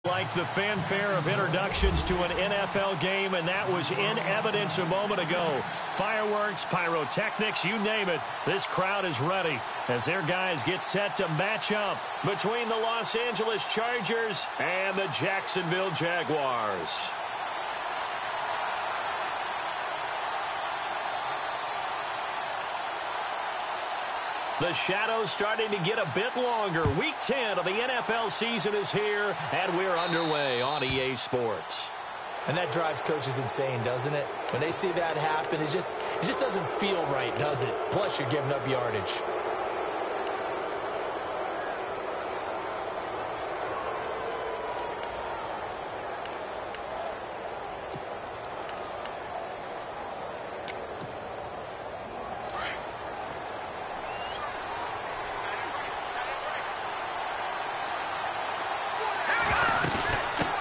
Like the fanfare of introductions to an NFL game, and that was in evidence a moment ago. Fireworks, pyrotechnics, you name it. This crowd is ready as their guys get set to match up between the Los Angeles Chargers and the Jacksonville Jaguars. The shadows starting to get a bit longer. Week 10 of the NFL season is here, and we're underway on EA Sports. And that drives coaches insane, doesn't it? When they see that happen, it just doesn't feel right, does it? Plus, you're giving up yardage.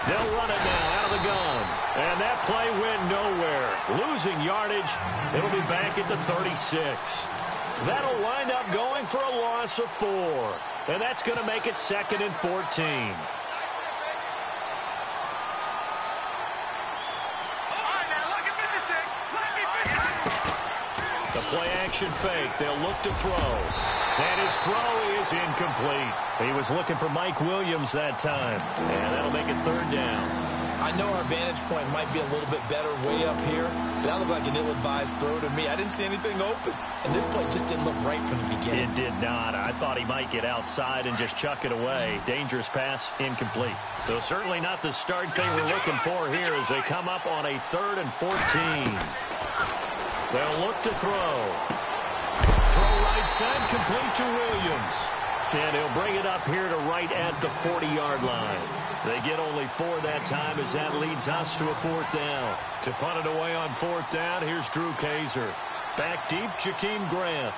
They'll run it now out of the gun. And that play went nowhere. Losing yardage. It'll be back at the 36. That'll wind up going for a loss of 4. And that's going to make it 2nd and 14. The play action fake. They'll look to throw. And his throw is incomplete. He was looking for Mike Williams that time. And that'll make it 3rd down. I know our vantage point might be a little bit better way up here, but that looked like an ill-advised throw to me. I didn't see anything open. And this play just didn't look right from the beginning. It did not. I thought he might get outside and just chuck it away. Dangerous pass, incomplete. So certainly not the start they were looking for here as they come up on a 3rd and 14. They'll look to throw. Throw right side, complete to Williams. And he'll bring it up here to right at the 40-yard line. They get only 4 that time as that leads us to a 4th down. To punt it away on 4th down, here's Drew Kaiser. Back deep, Jakeem Grant.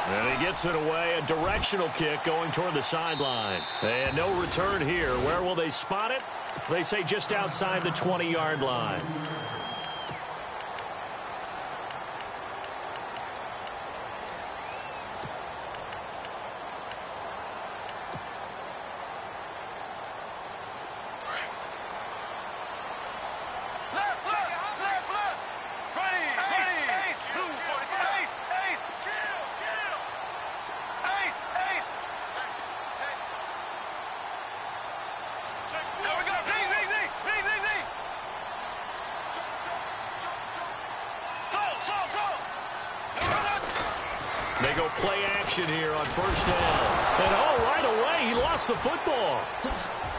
And he gets it away, a directional kick going toward the sideline. And no return here. Where will they spot it? They say just outside the 20-yard line. They go play action here on 1st down. And right away, he lost the football.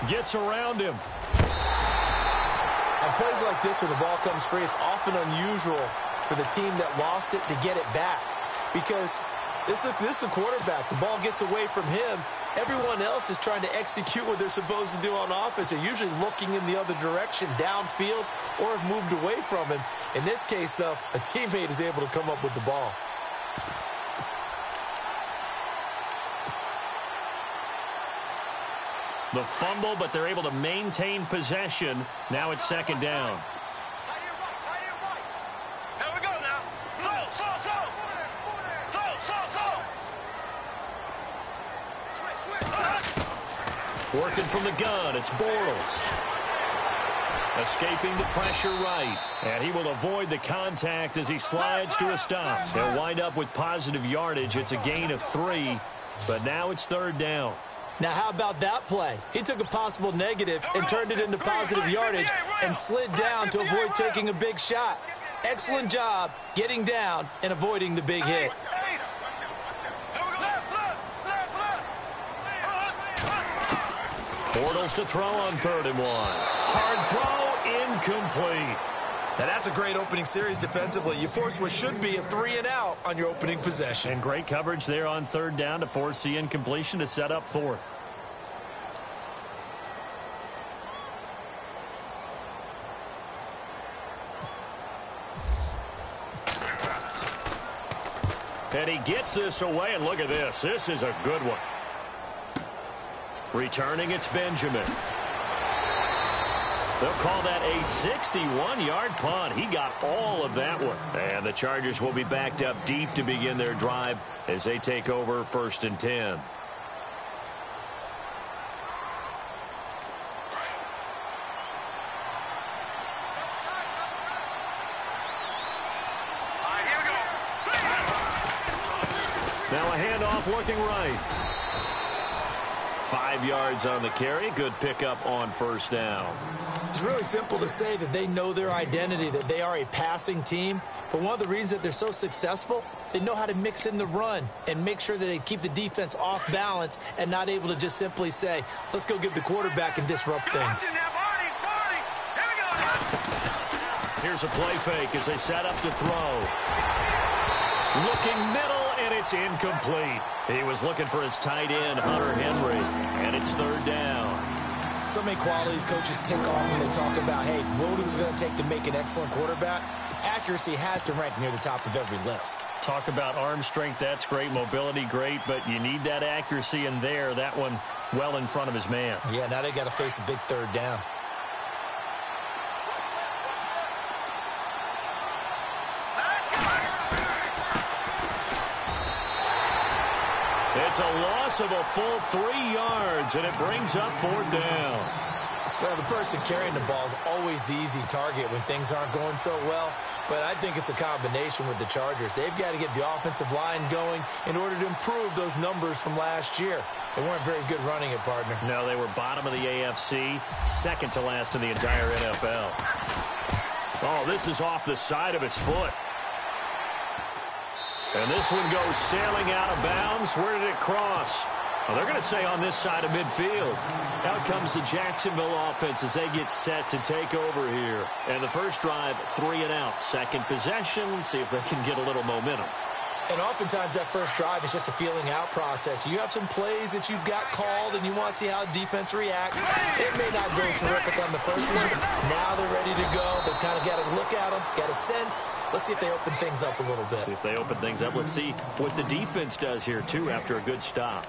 Gets around him. On plays like this where the ball comes free, it's often unusual for the team that lost it to get it back. Because this is the quarterback. The ball gets away from him. Everyone else is trying to execute what they're supposed to do on offense. They're usually looking in the other direction, downfield, or have moved away from him. In this case, though, a teammate is able to come up with the ball. The fumble, but they're able to maintain possession. Now it's 2nd down. Working from the gun, it's Bortles. Escaping the pressure right. And he will avoid the contact as he slides to a stop. He'll wind up with positive yardage. It's a gain of 3, but now it's 3rd down. Now, how about that play? He took a possible negative and turned it into positive yardage and slid down to avoid taking a big shot. Excellent job getting down and avoiding the big hit. Bortles to throw on 3rd and 1. Hard throw, incomplete. Now, that's a great opening series defensively. You force what should be a 3-and-out on your opening possession. And great coverage there on 3rd down to force the incompletion to set up 4th. And he gets this away, and look at this. This is a good one. Returning, it's Benjamin. They'll call that a 61-yard punt. He got all of that one. And the Chargers will be backed up deep to begin their drive as they take over 1st and 10. handoff looking right. 5 yards on the carry. Good pickup on first down. It's really simple to say that they know their identity, that they are a passing team. But one of the reasons that they're so successful, they know how to mix in the run and make sure that they keep the defense off balance and not able to just simply say, let's go get the quarterback and disrupt things. Here's a play fake as they set up to throw. Looking middle, and it's incomplete. He was looking for his tight end, Hunter Henry, and it's third down. So many qualities coaches tick off when they talk about, hey, what it was going to take to make an excellent quarterback. Accuracy has to rank near the top of every list. Talk about arm strength, that's great. Mobility, great, but you need that accuracy in there. That one well in front of his man. Yeah, now they got to face a big third down. It's a loss of a full 3 yards, and it brings up fourth down. Well, the person carrying the ball is always the easy target when things aren't going so well, but I think it's a combination with the Chargers. They've got to get the offensive line going in order to improve those numbers from last year. They weren't very good running it, partner. No, they were bottom of the AFC, second to last in the entire NFL. Oh, this is off the side of his foot. And this one goes sailing out of bounds. Where did it cross? Well, they're going to say on this side of midfield. Out comes the Jacksonville offense as they get set to take over here. And the first drive, 3 and out. Second possession, see if they can get a little momentum. And oftentimes that first drive is just a feeling out process. You have some plays that you've got called and you want to see how the defense reacts. It may not go terrific on the first one. Now they're ready to go. They've kind of got to look at them, got a sense. Let's see if they open things up a little bit. See if they open things up. Let's see what the defense does here, too, after a good stop.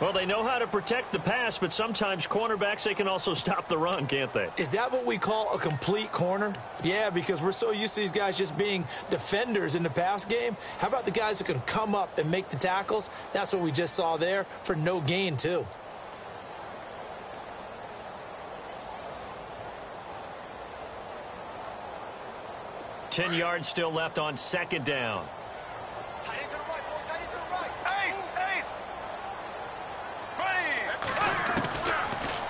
Well, they know how to protect the pass, but sometimes cornerbacks, they can also stop the run, can't they? Is that what we call a complete corner? Yeah, because we're so used to these guys just being defenders in the pass game. How about the guys who can come up and make the tackles? That's what we just saw there for no gain, too. Ten yards still left on second down.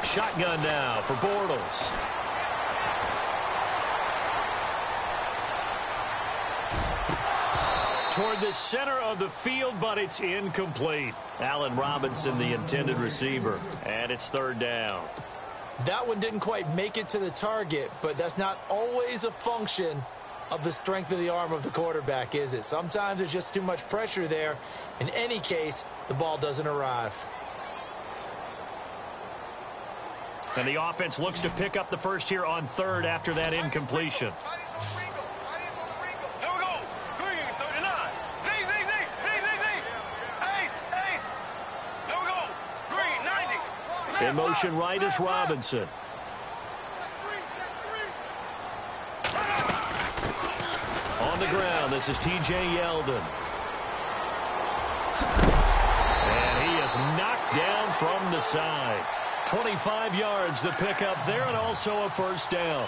Shotgun now for Bortles. Toward the center of the field, but it's incomplete. Allen Robinson, the intended receiver, and it's third down. That one didn't quite make it to the target, but that's not always a function of the strength of the arm of the quarterback, is it? Sometimes there's just too much pressure there. In any case, the ball doesn't arrive. And the offense looks to pick up the first here on third after that incompletion. In motion right is Robinson. On the ground, this is T.J. Yeldon. And he is knocked down from the side. 25 yards the pickup there, and also a first down.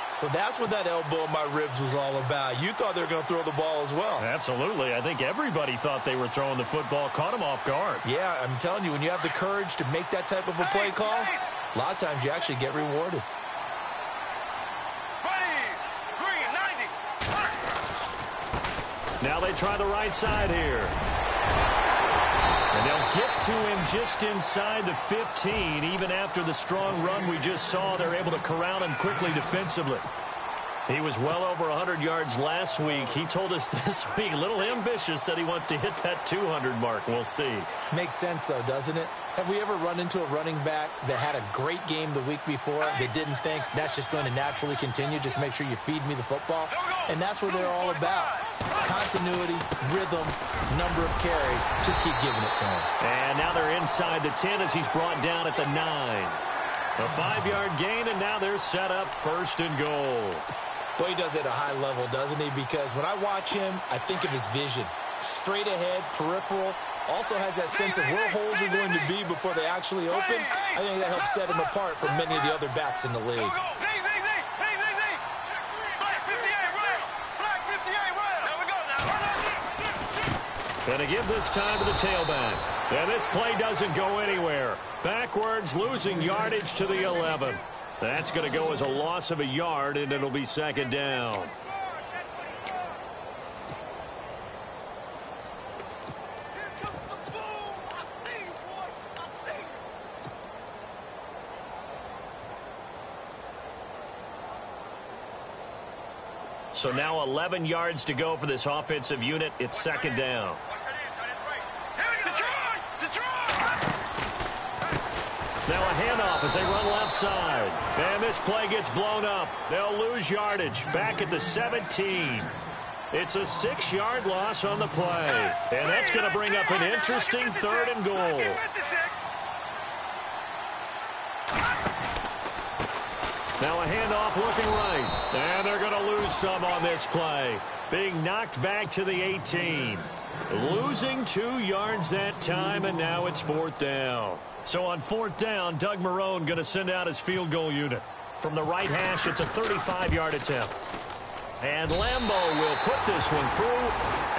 So that's what that elbow in my ribs was all about. You thought they were going to throw the ball as well. Absolutely. I think everybody thought they were throwing the football, caught him off guard. Yeah, I'm telling you, when you have the courage to make that type of a play call, a lot of times you actually get rewarded. Now they try the right side here. And they'll get to him just inside the 15. Even after the strong run we just saw, they're able to corral him quickly defensively. He was well over 100 yards last week. He told us this week, a little ambitious, that he wants to hit that 200 mark. We'll see. Makes sense, though, doesn't it? Have we ever run into a running back that had a great game the week before that didn't think that's just going to naturally continue? Just make sure you feed me the football. And that's what they're all about. Continuity, rhythm, number of carries. Just keep giving it to him. And now they're inside the 10 as he's brought down at the 9. A 5-yard gain, and now they're set up first and goal. Boy, he does it at a high level, doesn't he? Because when I watch him, I think of his vision. Straight ahead, peripheral. Also has that sense of where holes are going to be before they actually open. I think that helps set him apart from many of the other backs in the league. Going to give this time to the tailback. And this play doesn't go anywhere. Backwards, losing yardage to the 11. That's going to go as a loss of a yard, and it'll be second down. So now 11 yards to go for this offensive unit. It's second down. Now a handoff as they run left side. And this play gets blown up. They'll lose yardage back at the 17. It's a 6-yard loss on the play. And that's going to bring up an interesting third and goal. Now a handoff looking right. And they're going to lose some on this play. Being knocked back to the 18. Losing 2 yards that time, and now it's fourth down. So on fourth down, Doug Marrone going to send out his field goal unit. From the right hash, it's a 35-yard attempt. And Lambeau will put this one through.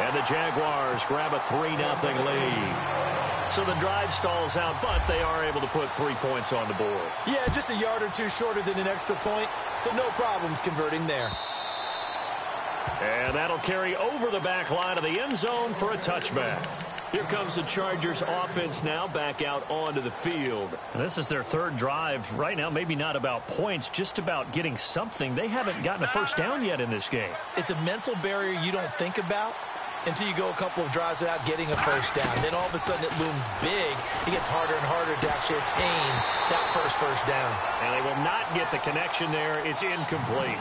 And the Jaguars grab a 3-0 lead. So the drive stalls out, but they are able to put 3 points on the board. Yeah, just a yard or two shorter than an extra point. So no problems converting there. And that'll carry over the back line of the end zone for a touchback. Here comes the Chargers offense now back out onto the field. And this is their third drive. Right now, maybe not about points, just about getting something. They haven't gotten a first down yet in this game. It's a mental barrier you don't think about until you go a couple of drives without getting a first down. Then all of a sudden it looms big. It gets harder and harder to actually attain that first down. And they will not get the connection there. It's incomplete.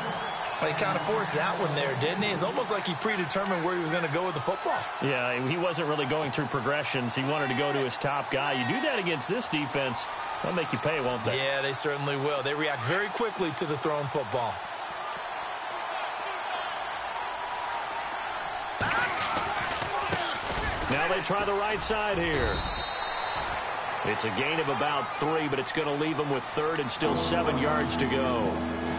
He kind of forced that one there, didn't he? It's almost like he predetermined where he was going to go with the football. Yeah, he wasn't really going through progressions. He wanted to go to his top guy. You do that against this defense, they'll make you pay, won't they? Yeah, they certainly will. They react very quickly to the thrown football. Now they try the right side here. It's a gain of about 3, but it's going to leave them with third and still 7 yards to go.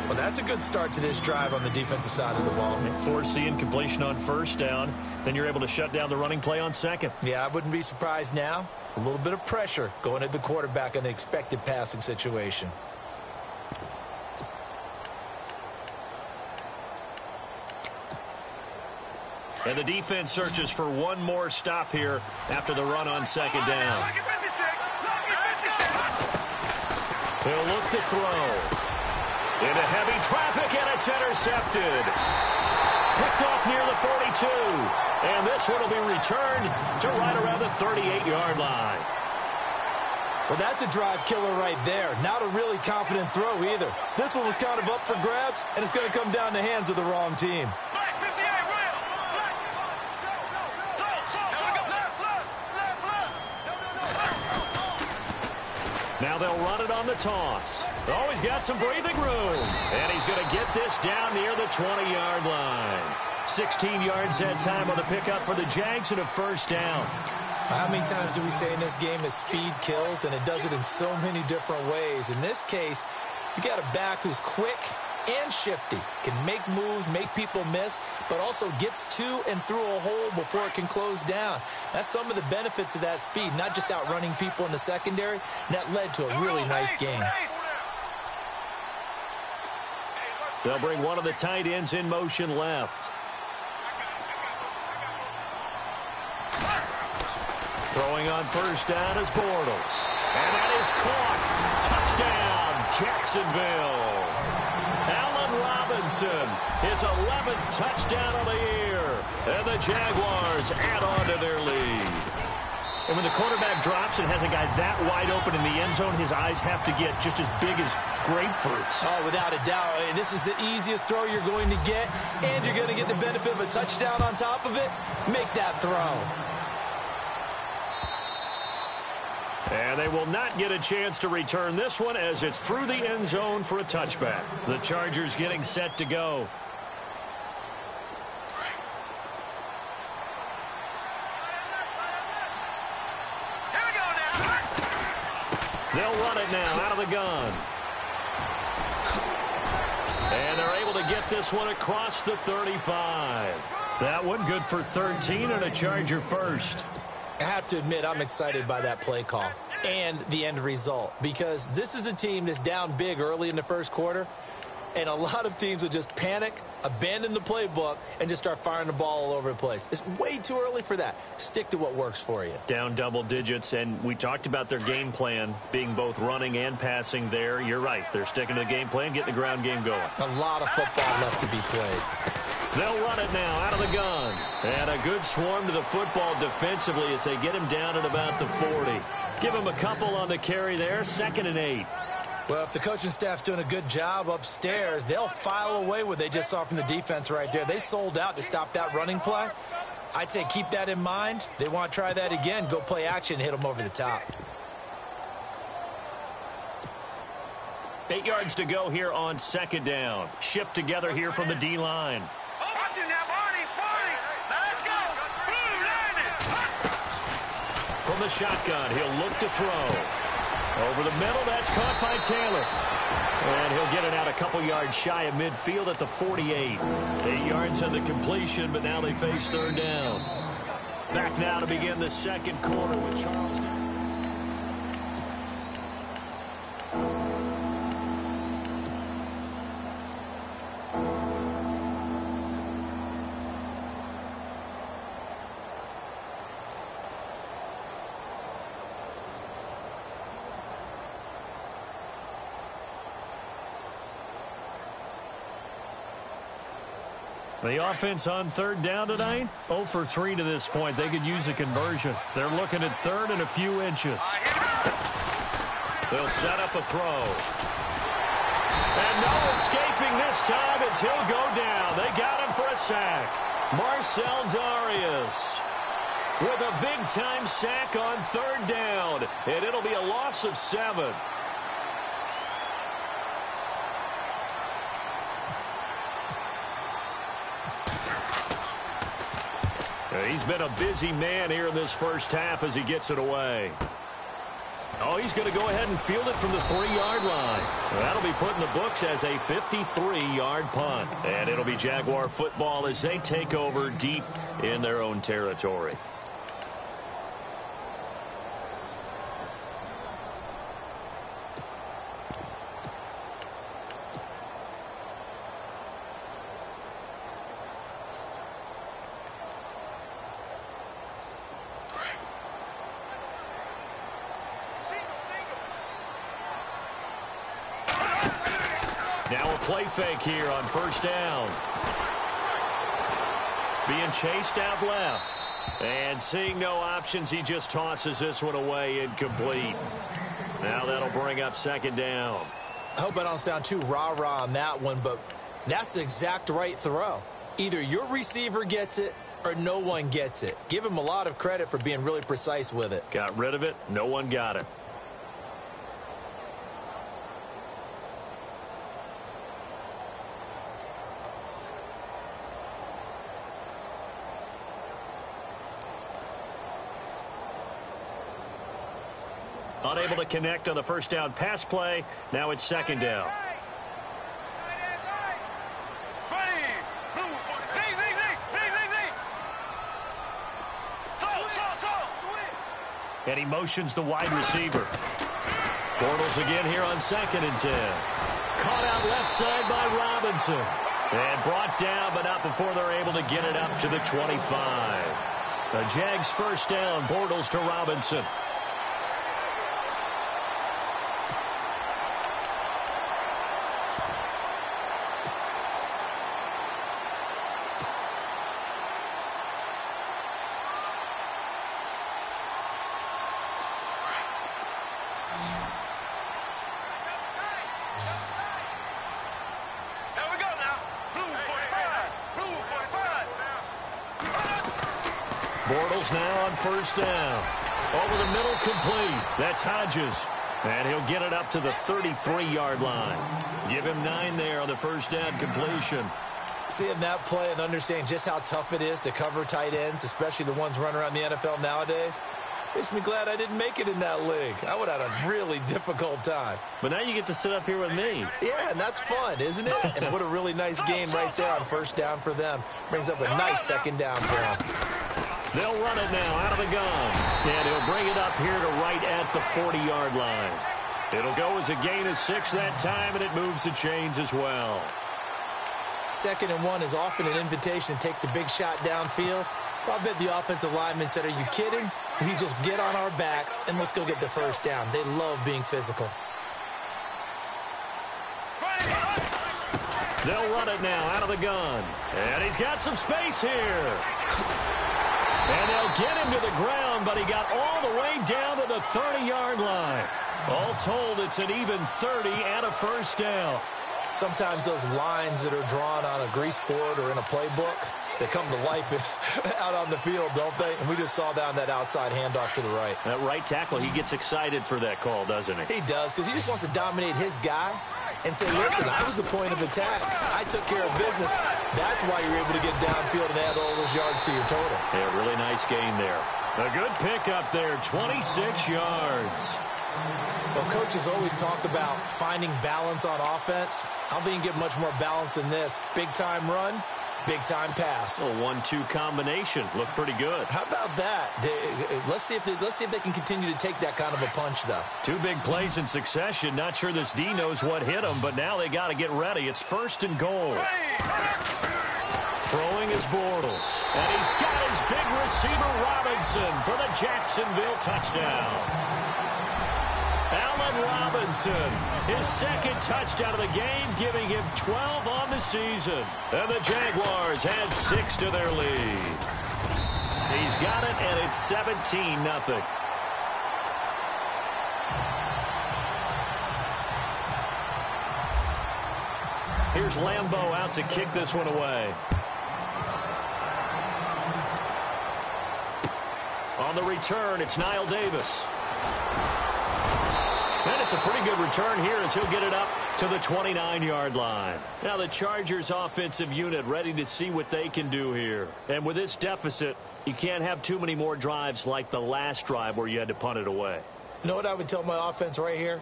Well, that's a good start to this drive on the defensive side of the ball. Force the incompletion on first down. Then you're able to shut down the running play on second. Yeah, I wouldn't be surprised now. A little bit of pressure going at the quarterback in an expected passing situation. And the defense searches for one more stop here after the run on second down. He'll look to throw. Into heavy traffic, and it's intercepted. Picked off near the 42. And this one will be returned to right around the 38-yard line. Well, that's a drive killer right there. Not a really confident throw either. This one was kind of up for grabs, and it's going to come down the hands of the wrong team. Now they'll run it on the toss. Oh, he's got some breathing room. And he's going to get this down near the 20-yard line. 16 yards that time on the pickup for the Jags and a first down. How many times do we say in this game that speed kills, and it does it in so many different ways? In this case, you got a back who's quick and shifty, can make moves, make people miss, but also gets to and through a hole before it can close down. That's some of the benefits of that speed, not just outrunning people in the secondary. And that led to a really nice game. They'll bring one of the tight ends in motion left. Throwing on first down is Bortles. And that is caught. Touchdown, Jacksonville. Allen Robinson, his 11th touchdown of the year. And the Jaguars add on to their lead. And when the quarterback drops and has a guy that wide open in the end zone, his eyes have to get just as big as grapefruits. Oh, without a doubt. This is the easiest throw you're going to get, and you're going to get the benefit of a touchdown on top of it. Make that throw. And they will not get a chance to return this one as it's through the end zone for a touchback. The Chargers getting set to go. They'll run it now out of the gun. And they're able to get this one across the 35. That one good for 13 and a Charger first. I have to admit, I'm excited by that play call and the end result, because this is a team that's down big early in the first quarter, and a lot of teams will just panic, abandon the playbook, and just start firing the ball all over the place. It's way too early for that. Stick to what works for you. Down double digits, and we talked about their game plan being both running and passing there. You're right. They're sticking to the game plan, getting the ground game going. A lot of football left to be played. They'll run it now out of the gun. And a good swarm to the football defensively as they get him down at about the 40. Give him a couple on the carry there, 2nd and 8. Well, if the coaching staff's doing a good job upstairs, they'll file away what they just saw from the defense right there. They sold out to stop that running play. I'd say keep that in mind. They want to try that again. Go play action, hit them over the top. 8 yards to go here on 2nd down. Shift together here from the D-line. From the shotgun, he'll look to throw. Over the middle, that's caught by Taylor. And he'll get it out a couple yards shy of midfield at the 48. 8 yards on the completion, but now they face 3rd down. Back now to begin the second quarter with Charleston. The offense on 3rd down tonight, 0 for 3 to this point. They could use a conversion. They're looking at 3rd and a few inches. They'll set up a throw. And no escaping this time as he'll go down. They got him for a sack. Marcell Dareus with a big-time sack on 3rd down. And it'll be a loss of 7. He's been a busy man here in this first half as he gets it away. Oh, he's going to go ahead and field it from the 3-yard line. That'll be put in the books as a 53-yard punt. And it'll be Jaguar football as they take over deep in their own territory. Now a play fake here on 1st down. Being chased out left. And seeing no options, he just tosses this one away incomplete. Now that'll bring up 2nd down. I hope I don't sound too rah-rah on that one, but that's the exact right throw. Either your receiver gets it or no one gets it. Give him a lot of credit for being really precise with it. Got rid of it. No one got it. Unable to connect on the 1st down pass play. Now it's 2nd down. And he motions the wide receiver. Bortles again here on 2nd and 10. Caught out left side by Robinson. And brought down, but not before they're able to get it up to the 25. The Jags 1st down. Bortles to Robinson. Bortles now on 1st down. Over the middle, complete. That's Hodges. And he'll get it up to the 33-yard line. Give him 9 there on the 1st down completion. Seeing that play and understanding just how tough it is to cover tight ends, especially the ones running around the NFL nowadays, Makes me glad I didn't make it in that league. I would have had a really difficult time. But now you get to sit up here with me. Yeah, and that's fun, isn't it? And what a really nice game right there on first down for them. Brings up a nice second down for them. They'll run it now out of the gun. And he'll bring it up here to right at the 40-yard line. It'll go as a gain of 6 that time, and it moves the chains as well. 2nd and 1 is often an invitation to take the big shot downfield. I bet the offensive lineman said, are you kidding? We just get on our backs and let's go get the first down. They love being physical. They'll run it now out of the gun. And he's got some space here. And they'll get him to the ground, but he got all the way down to the 30-yard line. All told, it's an even 30 and a first down. Sometimes those lines that are drawn on a grease board or in a playbook, they come to life out on the field, don't they? And we just saw down that outside handoff to the right. That right tackle, he gets excited for that call, doesn't he? He does, because he just wants to dominate his guy and say, listen, I was the point of attack. I took care of business. That's why you're able to get downfield and add all those yards to your total. Yeah, really nice gain there. A good pickup there, 26 yards. Well, coaches always talk about finding balance on offense. I don't think you can get much more balance than this. Big-time run, big-time pass. A 1-2 combination. Looked pretty good. How about that? Let's see if they can continue to take that kind of a punch, though. 2 big plays in succession. Not sure this D knows what hit him, but now they got to get ready. It's 1st and goal. Throwing is Bortles. And he's got his big receiver, Robinson, for the Jacksonville touchdown. Allen Robinson, his 2nd touchdown of the game, giving him 12 on the season. And the Jaguars add 6 to their lead. He's got it, and it's 17-0. Here's Lambeau out to kick this one away. On the return, it's Niall Davis. And it's a pretty good return here as he'll get it up to the 29-yard line. Now the Chargers offensive unit ready to see what they can do here. And with this deficit, you can't have too many more drives like the last drive where you had to punt it away. You know what I would tell my offense right here?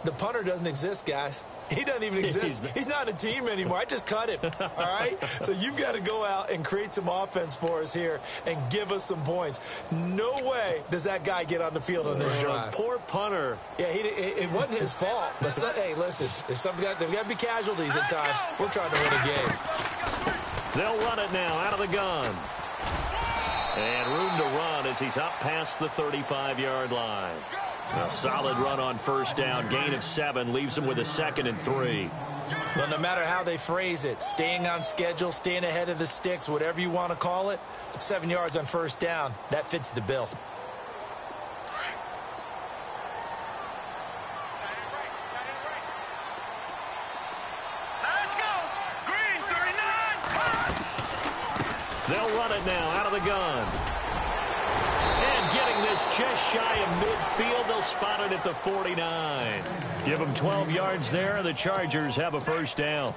The punter doesn't exist, guys. He doesn't even exist. He's not a team anymore. I just cut him, all right? So you've got to go out and create some offense for us here and give us some points. No way does that guy get on the field on this drive. Poor punter. Yeah, it wasn't his fault. But hey, listen, there's got to be casualties at times. We're trying to win a game. They'll run it now out of the gun. And room to run as he's up past the 35-yard line. A solid run on first down. Gain of 7 leaves him with a 2nd and 3. Well, no matter how they phrase it, staying on schedule, staying ahead of the sticks, whatever you want to call it, 7 yards on first down, that fits the bill. Let's go. Green, 39. They'll run it now out of the gun. And getting this just shy of midfield, they'll spot it at the 49. Give them 12 yards there, and the Chargers have a first down.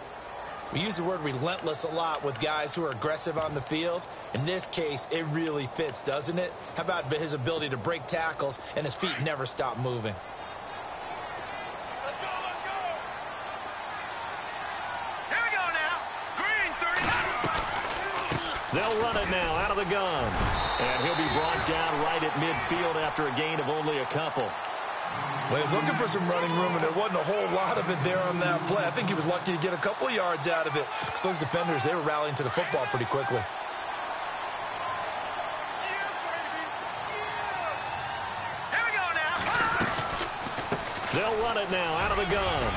We use the word relentless a lot with guys who are aggressive on the field. In this case, it really fits, doesn't it? How about his ability to break tackles and his feet never stop moving? Let's go, let's go. Here we go now. Green, 39. They'll run it now out of the gun. And he'll be brought down right at midfield after a gain of only a couple. Well, he was looking for some running room, and there wasn't a whole lot of it there on that play. I think he was lucky to get a couple of yards out of it. So those defenders, they were rallying to the football pretty quickly. Here we go now. They'll run it now out of the gun.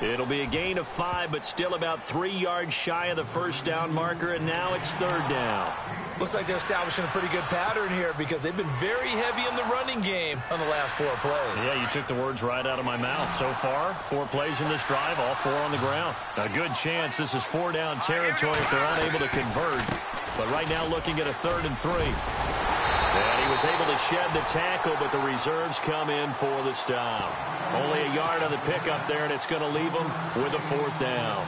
It'll be a gain of 5, but still about 3 yards shy of the first down marker, and now it's 3rd down. Looks like they're establishing a pretty good pattern here because they've been very heavy in the running game on the last 4 plays. Yeah, you took the words right out of my mouth. So far, 4 plays in this drive, all 4 on the ground. A good chance this is 4-down territory if they're unable to convert. But right now looking at a 3rd and 3. And he was able to shed the tackle, but the reserves come in for the stop. Only a yard on the pickup there, and it's going to leave them with a 4th down.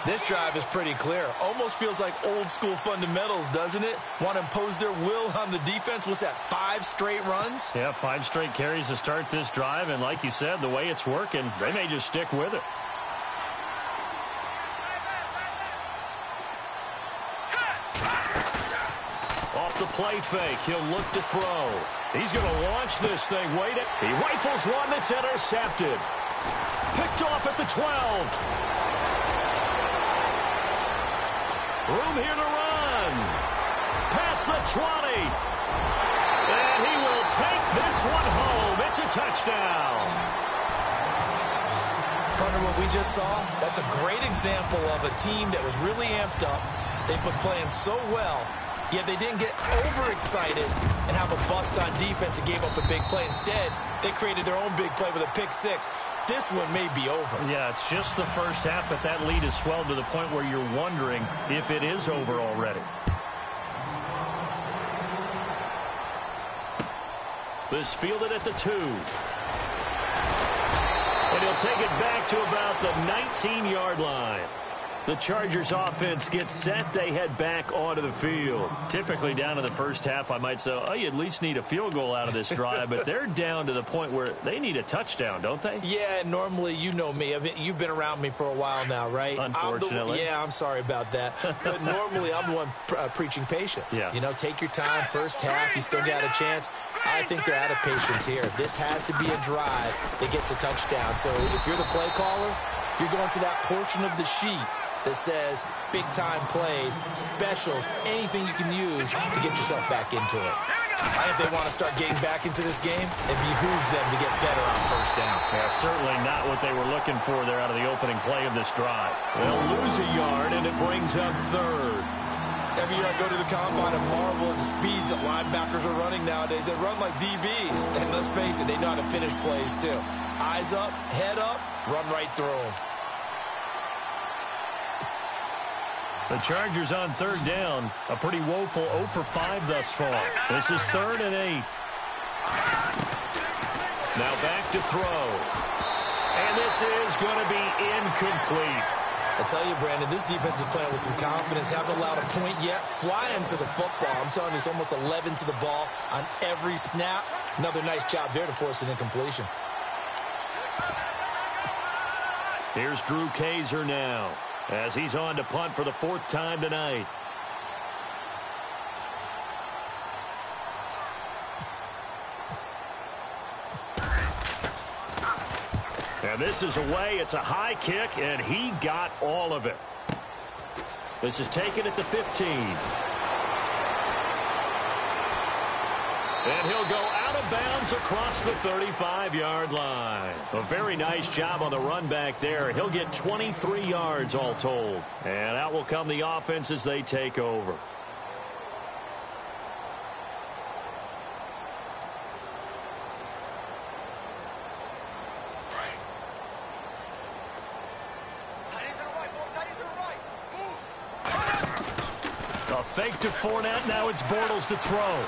This drive is pretty clear. Almost feels like old school fundamentals, doesn't it? Want to impose their will on the defense. What's that, 5 straight runs? Yeah, 5 straight carries to start this drive. And like you said, the way it's working, they may just stick with it. Off the play fake, he'll look to throw. He's going to launch this thing. Wait it. He rifles one that's intercepted. Picked off at the 12. Room here to run. Past the 20. And he will take this one home. It's a touchdown. Partner, what we just saw, that's a great example of a team that was really amped up. They've been playing so well, yet they didn't get overexcited and have a bust on defense and gave up a big play. Instead, they created their own big play with a pick 6. This one may be over. Yeah, it's just the first half, but that lead has swelled to the point where you're wondering if it is over already. This fielded at the 2. And he'll take it back to about the 19-yard line. The Chargers offense gets set. They head back onto the field. Typically down in the first half, I might say, oh, you at least need a field goal out of this drive. But they're down to the point where they need a touchdown, don't they? Yeah, normally, you know me. You've been around me for a while now, right? Unfortunately. I'm sorry about that. But normally, I'm the one preaching patience. Yeah. You know, take your time. First half, you still got a chance. I think they're out of patience here. This has to be a drive that gets a touchdown. So if you're the play caller, you're going to that portion of the sheet that says big-time plays, specials, anything you can use to get yourself back into it. I think they want to start getting back into this game. It behooves them to get better on first down. Yeah, certainly not what they were looking for there out of the opening play of this drive. They'll lose a yard, and it brings up 3rd. Every year I go to the combine and marvel at the speeds that linebackers are running nowadays. They run like DBs. And let's face it, they know how to finish plays too. Eyes up, head up, run right through them. The Chargers on 3rd down. A pretty woeful 0 for 5 thus far. This is 3rd and 8. Now back to throw. And this is going to be incomplete. I tell you, Brandon, this defense is playing with some confidence. Haven't allowed a point yet. Flying to the football. I'm telling you, it's almost 11 to the ball on every snap. Another nice job there to force an incompletion. Here's Drew Kaiser now, as he's on to punt for the 4th time tonight. And this is away. It's a high kick, and he got all of it. This is taken at the 15. And he'll go out of bounds across the 35-yard line. A very nice job on the run back there. He'll get 23 yards all told. And out will come the offense as they take over. A fake to Fournette. Now it's Bortles to throw.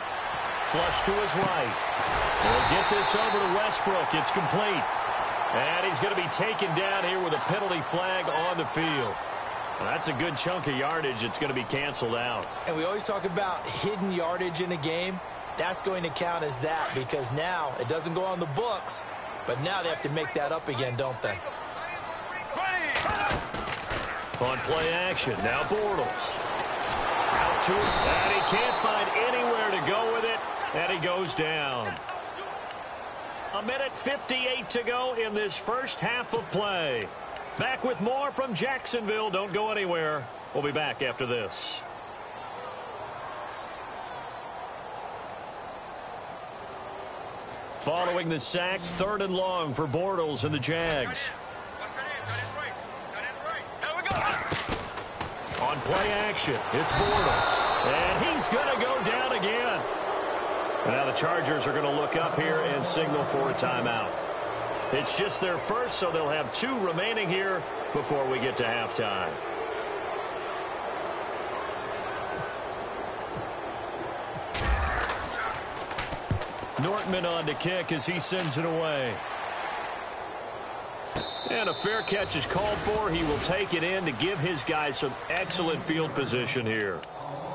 Flush to his right. He'll get this over to Westbrook. It's complete. And he's going to be taken down here with a penalty flag on the field. Well, that's a good chunk of yardage. It's going to be canceled out. And we always talk about hidden yardage in a game. That's going to count as that because now it doesn't go on the books, but now they have to make that up again, don't they? On play action, now Bortles. Out to him, and he can't find anywhere to go with it, and he goes down. 1:58 to go in this first half of play. Back with more from Jacksonville. Don't go anywhere. We'll be back after this. Following the sack, 3rd and long for Bortles and the Jags. On play action, it's Bortles. And he's going to go down again. And now the Chargers are going to look up here and signal for a timeout. It's just their first, so they'll have 2 remaining here before we get to halftime. Nortman on to kick as he sends it away. And a fair catch is called for. He will take it in to give his guys some excellent field position here.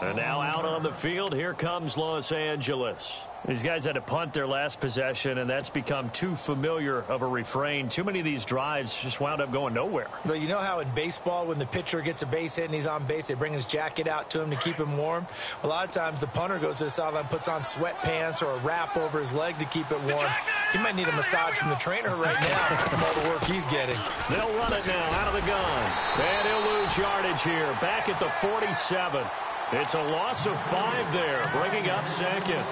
And now out on the field, here comes Los Angeles. These guys had to punt their last possession, and that's become too familiar of a refrain. Too many of these drives just wound up going nowhere. But you know how in baseball, when the pitcher gets a base hit and he's on base, they bring his jacket out to him to keep him warm? A lot of times the punter goes to the sideline, puts on sweatpants or a wrap over his leg to keep it warm. He might need a massage from the trainer right now from all the work he's getting. They'll run it now out of the gun. And he'll lose yardage here, back at the 47. It's a loss of 5 there, bringing up second.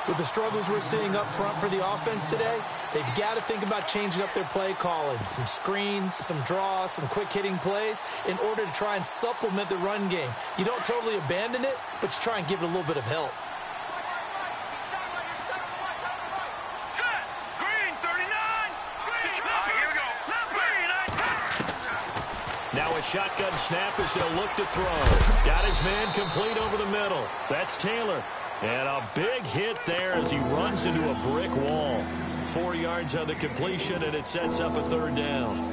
With the struggles we're seeing up front for the offense today, they've got to think about changing up their play calling. Some screens, some draws, some quick-hitting plays in order to try and supplement the run game. You don't totally abandon it, but you try and give it a little bit of help. Set. Green, 39. Green. Here we go. Green. Now a shotgun snap as they'll look to throw. Got his man complete over the middle. That's Taylor. And a big hit there as he runs into a brick wall. 4 yards on the completion, and it sets up a third down.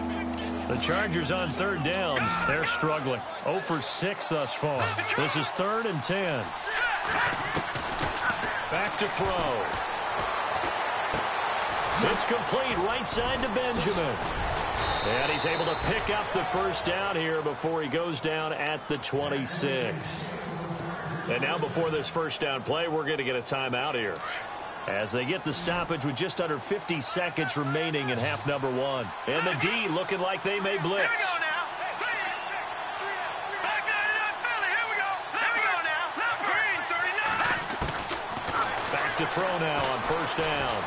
The Chargers on third down, they're struggling. 0 for 6 thus far. This is 3rd and 10. Back to throw. It's complete right side to Benjamin. And he's able to pick up the first down here before he goes down at the 26. And now before this first down play, we're going to get a timeout here as they get the stoppage with just under 50 seconds remaining in half number 1. And the D looking like they may blitz. Here we go now. Back 99 Philly. Here we go. Here we go now. Green, 39. Back to throw now on first down.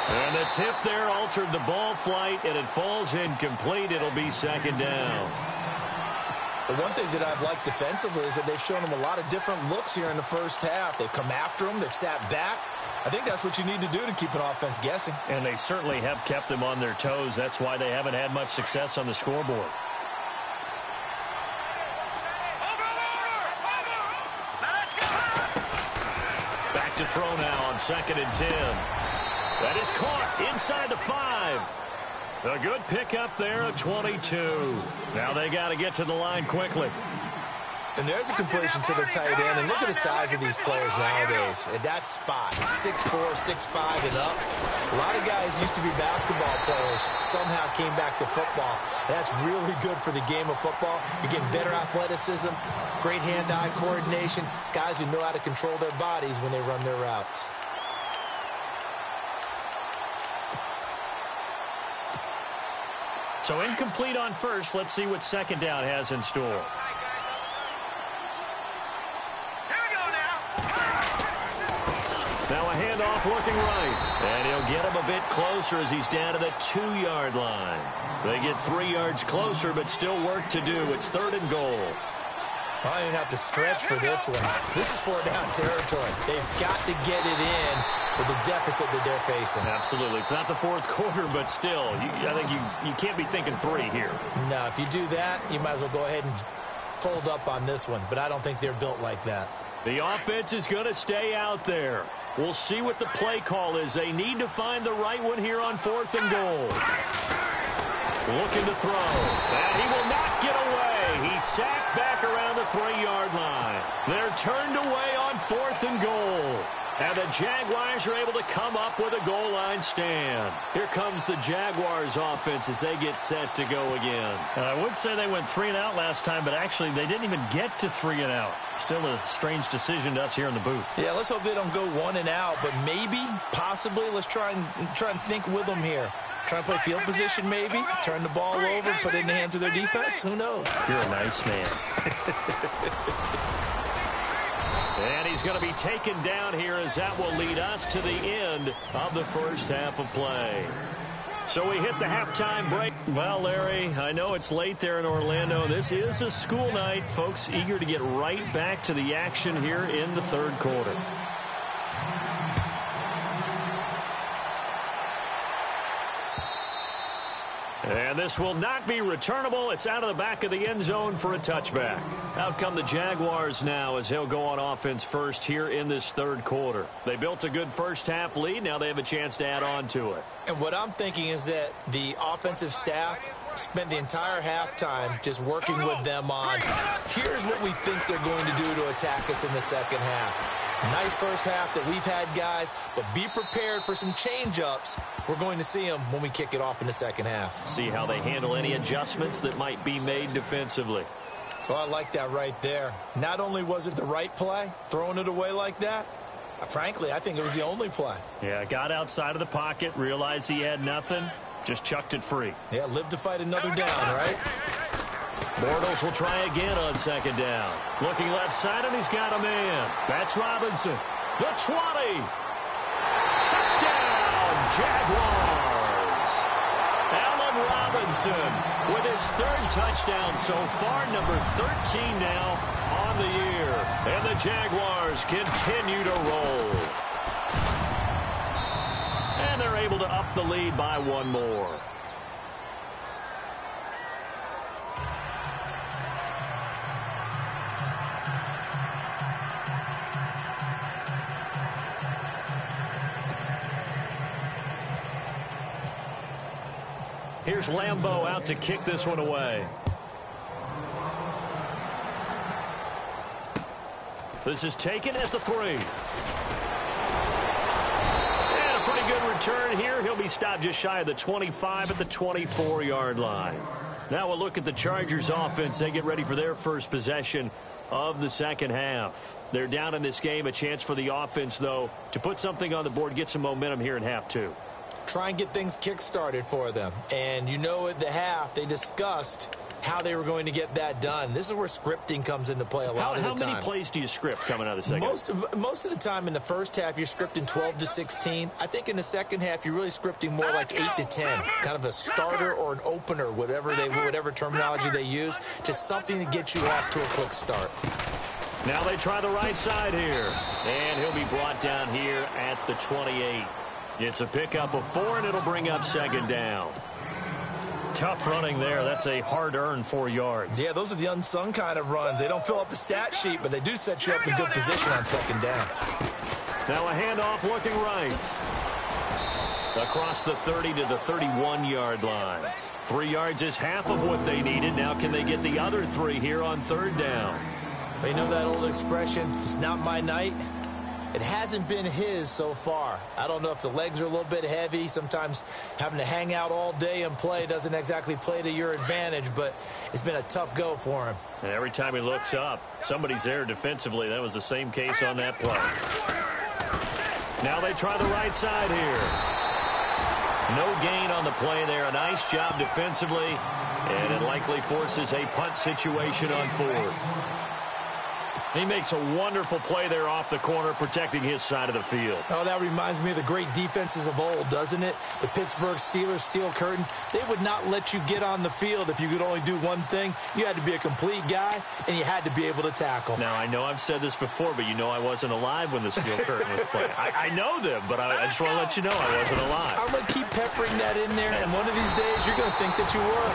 And the tip there altered the ball flight, and it falls incomplete. It'll be second down. The one thing that I've liked defensively is that they've shown them a lot of different looks here in the first half. They've come after them. They've sat back. I think that's what you need to do to keep an offense guessing. And they certainly have kept them on their toes. That's why they haven't had much success on the scoreboard. Let's go. Back to throw now on 2nd and 10. That is caught inside the 5. A good pickup there at 22. Now they got to get to the line quickly. And there's a completion to the tight end. And look at the size of these players nowadays. At that spot, 6'4", 6'5", and up. A lot of guys used to be basketball players, somehow came back to football. That's really good for the game of football. You're getting better athleticism, great hand-eye coordination, guys who know how to control their bodies when they run their routes. So incomplete on first. Let's see what second down has in store. Here we go now. Now a handoff looking right. And he'll get him a bit closer as he's down to the 2-yard line. They get 3 yards closer, but still work to do. It's 3rd and goal. I don't even have to stretch for this one. This is 4-down territory. They've got to get it in with the deficit that they're facing. Absolutely. It's not the 4th quarter, but still, I think you can't be thinking 3 here. No, if you do that, you might as well go ahead and fold up on this one. But I don't think they're built like that. The offense is going to stay out there. We'll see what the play call is. They need to find the right one here on 4th and goal. Looking to throw. And he will not get away. He's sacked back around the 3-yard line. They're turned away on 4th and goal. And the Jaguars are able to come up with a goal line stand. Here comes the Jaguars offense as they get set to go again. And I would say they went 3 and out last time, but actually they didn't even get to 3 and out. Still a strange decision to us here in the booth. Yeah, let's hope they don't go 1 and out, but maybe, possibly, let's try and think with them here. Try and play field position maybe, turn the ball over, put it in the hands of their defense. Who knows? You're a nice man. And he's going to be taken down here as that will lead us to the end of the first half of play. So we hit the halftime break. Well, Larry, I know it's late there in Orlando. This is a school night. Folks eager to get right back to the action here in the 3rd quarter. And this will not be returnable. It's out of the back of the end zone for a touchback. Out come the Jaguars now as they'll go on offense first here in this third quarter. They built a good first-half lead. Now they have a chance to add on to it. And what I'm thinking is that the offensive staff spent the entire halftime just working with them on, here's what we think they're going to do to attack us in the second half. Nice first half that we've had, guys, but be prepared for some change-ups. We're going to see them when we kick it off in the second half. See how they handle any adjustments that might be made defensively. So I like that right there. Not only was it the right play, throwing it away like that, frankly, I think it was the only play. Yeah, got outside of the pocket, realized he had nothing, just chucked it free. Yeah, live to fight another down, right? Bortles will try again on second down. Looking left side, and he's got a man. That's Robinson. The 20. Touchdown, Jaguars. Allen Robinson with his third touchdown so far, number 13 now on the year. And the Jaguars continue to roll. And they're able to up the lead by one more. Here's Lambeau out to kick this one away. This is taken at the 3. And a pretty good return here. He'll be stopped just shy of the 25 at the 24-yard line. Now we'll look at the Chargers offense. They get ready for their first possession of the second half. They're down in this game. A chance for the offense, though, to put something on the board, get some momentum here in half two. Try and get things kick-started for them. And you know at the half, they discussed how they were going to get that done. This is where scripting comes into play a lot of the time. How many plays do you script coming out of the second? Most of the time in the first half, you're scripting 12 to 16. I think in the second half, you're really scripting more like 8 to 10. Kind of a starter or an opener, whatever terminology they use. Just something to get you off to a quick start. Now they try the right side here. And he'll be brought down here at the 28. It's a pickup of 4, and it'll bring up second down. Tough running there. That's a hard-earned 4 yards. Yeah, those are the unsung kind of runs. They don't fill up the stat sheet, but they do set you up in good position on second down. Now a handoff looking right. Across the 30 to the 31-yard line. 3 yards is half of what they needed. Now can they get the other 3 here on third down? Well, you know that old expression, it's not my night. It hasn't been his so far. I don't know if the legs are a little bit heavy. Sometimes having to hang out all day and play doesn't exactly play to your advantage, but it's been a tough go for him. And every time he looks up, somebody's there defensively. That was the same case on that play. Now they try the right side here. No gain on the play there. A nice job defensively, and it likely forces a punt situation on 4th. He makes a wonderful play there off the corner, protecting his side of the field. Oh, that reminds me of the great defenses of old, doesn't it? The Pittsburgh Steelers, steel curtain. They would not let you get on the field if you could only do one thing. You had to be a complete guy, and you had to be able to tackle. Now, I know I've said this before, but you know I wasn't alive when the steel curtain was playing. I know them, but I just want to let you know I wasn't alive. I'm going to keep peppering that in there, and one of these days you're going to think that you were.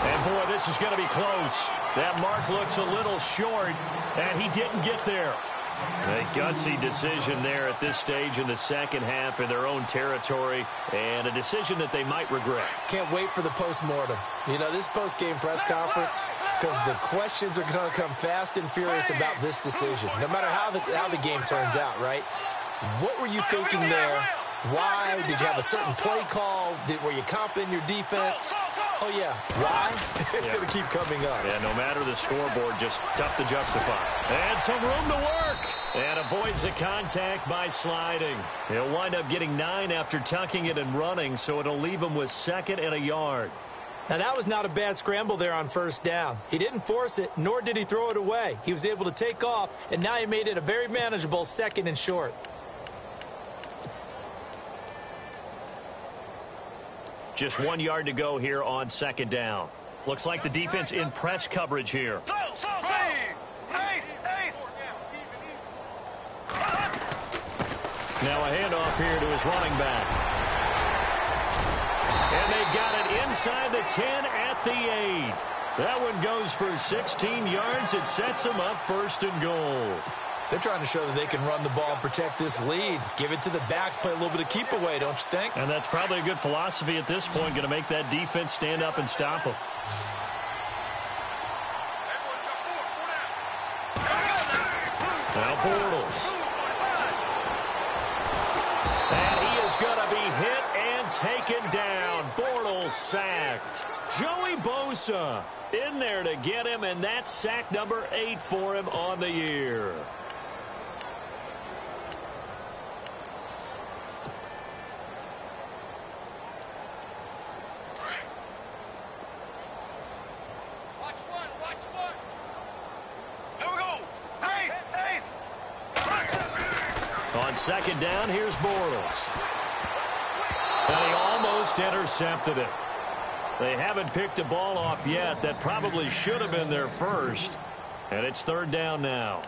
And, boy, this is going to be close. That mark looks a little short, and he didn't get there. A gutsy decision there at this stage in the second half in their own territory, and a decision that they might regret. Can't wait for the post-mortem. You know, this post-game press conference, because the questions are going to come fast and furious about this decision, no matter how the game turns out, right? What were you thinking there? Why? Did you have a certain play call? Were you confident in your defense? Oh, yeah. Why? It's going to keep coming up. Yeah, no matter the scoreboard, just tough to justify. And some room to work. And avoids the contact by sliding. He'll wind up getting 9 after tucking it and running, so it'll leave him with 2nd and a yard. Now, that was not a bad scramble there on first down. He didn't force it, nor did he throw it away. He was able to take off, and now he made it a very manageable 2nd and short. Just 1 yard to go here on second down. Looks like the defense in press coverage here. Now a handoff here to his running back. And they got it inside the 10 at the 8. That one goes for 16 yards. It sets them up 1st and goal. They're trying to show that they can run the ball and protect this lead. Give it to the backs, play a little bit of keep away, don't you think? And that's probably a good philosophy at this point, going to make that defense stand up and stop them. Now Bortles. And he is going to be hit and taken down. Bortles sacked. Joey Bosa in there to get him, and that's sack number 8 for him on the year. On 2nd down, here's Bortles. And he almost intercepted it. They haven't picked a ball off yet. That probably should have been their first. And it's 3rd down now.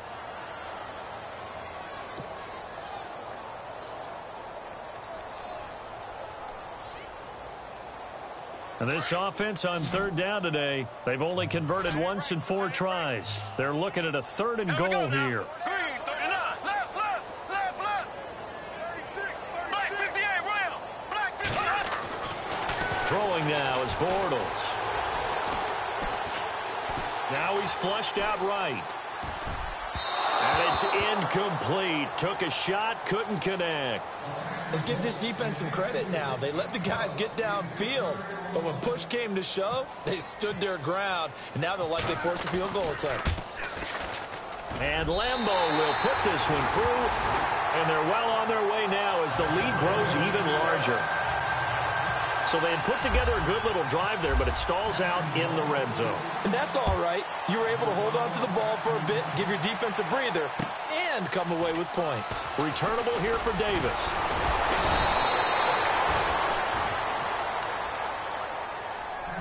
And this offense on 3rd down today, they've only converted once in 4 tries. They're looking at a 3rd and goal here. Throwing now is Bortles. Now he's flushed out right. And it's incomplete. Took a shot, couldn't connect. Let's give this defense some credit now. They let the guys get downfield, but when push came to shove, they stood their ground, and now they'll likely force a field goal attempt. And Lambeau will put this one through, and they're well on their way now as the lead grows even larger. So they had put together a good little drive there, but it stalls out in the red zone. And that's all right. You were able to hold on to the ball for a bit, give your defense a breather, and come away with points. Returnable here for Davis.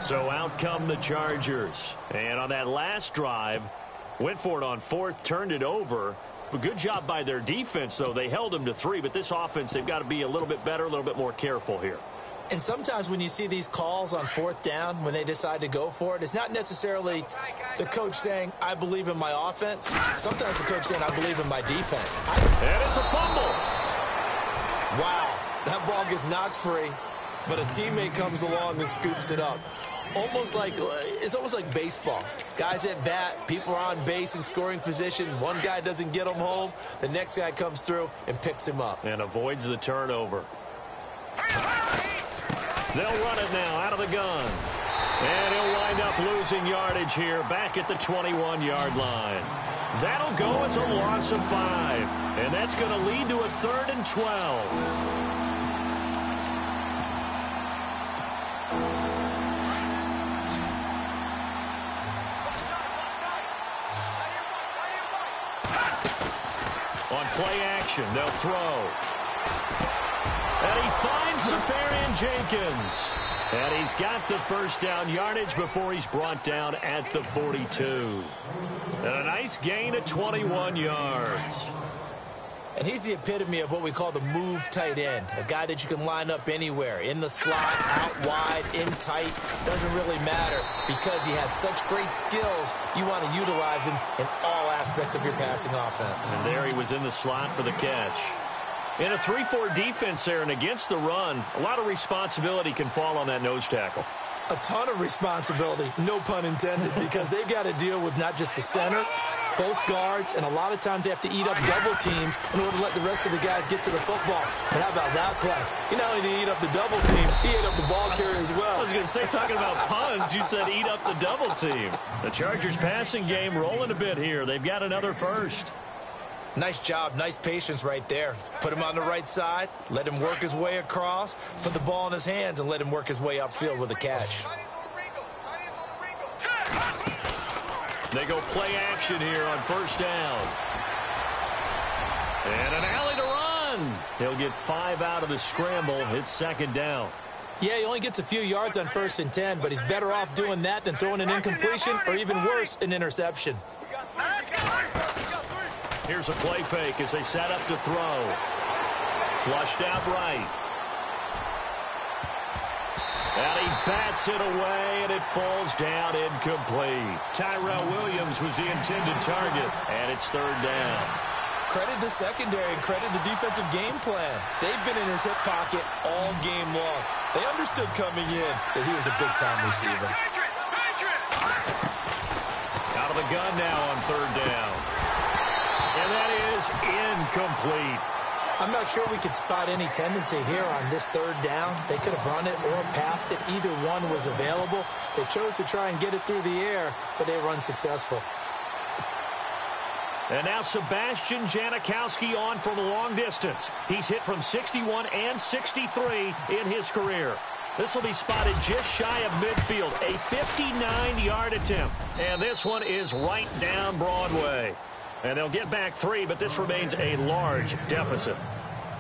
So out come the Chargers. And on that last drive, went for it on 4th, turned it over. But good job by their defense, though. They held them to 3, but this offense, they've got to be a little bit better, a little bit more careful here. And sometimes when you see these calls on 4th down, when they decide to go for it, it's not necessarily the coach saying, I believe in my offense. Sometimes the coach saying, I believe in my defense. And it's a fumble. Wow, that ball gets knocked free, but a teammate comes along and scoops it up. It's almost like baseball. Guys at bat, people are on base in scoring position. One guy doesn't get him home. The next guy comes through and picks him up. And avoids the turnover. They'll run it now out of the gun. And he'll wind up losing yardage here back at the 21-yard line. That'll go as a loss of 5. And that's going to lead to a 3rd and 12. On play action, they'll throw. And he finds Seferian-Jenkins. And he's got the 1st down yardage before he's brought down at the 42. And a nice gain of 21 yards. And he's the epitome of what we call the move tight end. A guy that you can line up anywhere. In the slot, out wide, in tight. Doesn't really matter because he has such great skills. You want to utilize him in all aspects of your passing offense. And there he was in the slot for the catch. In a 3-4 defense there and against the run, a lot of responsibility can fall on that nose tackle. A ton of responsibility, no pun intended, because they've got to deal with not just the center, both guards, and a lot of times they have to eat up double teams in order to let the rest of the guys get to the football. But how about that play? He not only did he eat up the double team, he ate up the ball carrier as well. I was going to say, talking about puns, you said eat up the double team. The Chargers passing game rolling a bit here. They've got another 1st. Nice job, nice patience right there. Put him on the right side, let him work his way across, put the ball in his hands, and let him work his way upfield with a catch. They go play action here on 1st down. And an alley to run. He'll get 5 out of the scramble. It's 2nd down. Yeah, he only gets a few yards on 1st and 10, but he's better off doing that than throwing an incompletion or even worse, an interception. Here's a play fake as they set up to throw. Flushed out right. bats it away, and it falls down incomplete. Tyrell Williams was the intended target, and it's third down. Credit the secondary and credit the defensive game plan. They've been in his hip pocket all game long. They understood coming in that he was a big-time receiver. Out of the gun now on third down. And that is incomplete. I'm not sure we could spot any tendency here on this third down. They could have run it or passed it. Either one was available. They chose to try and get it through the air, but they were unsuccessful. And now Sebastian Janikowski on from long distance. He's hit from 61 and 63 in his career. This will be spotted just shy of midfield, a 59-yard attempt. And this one is right down Broadway. And they'll get back 3, but this remains a large deficit.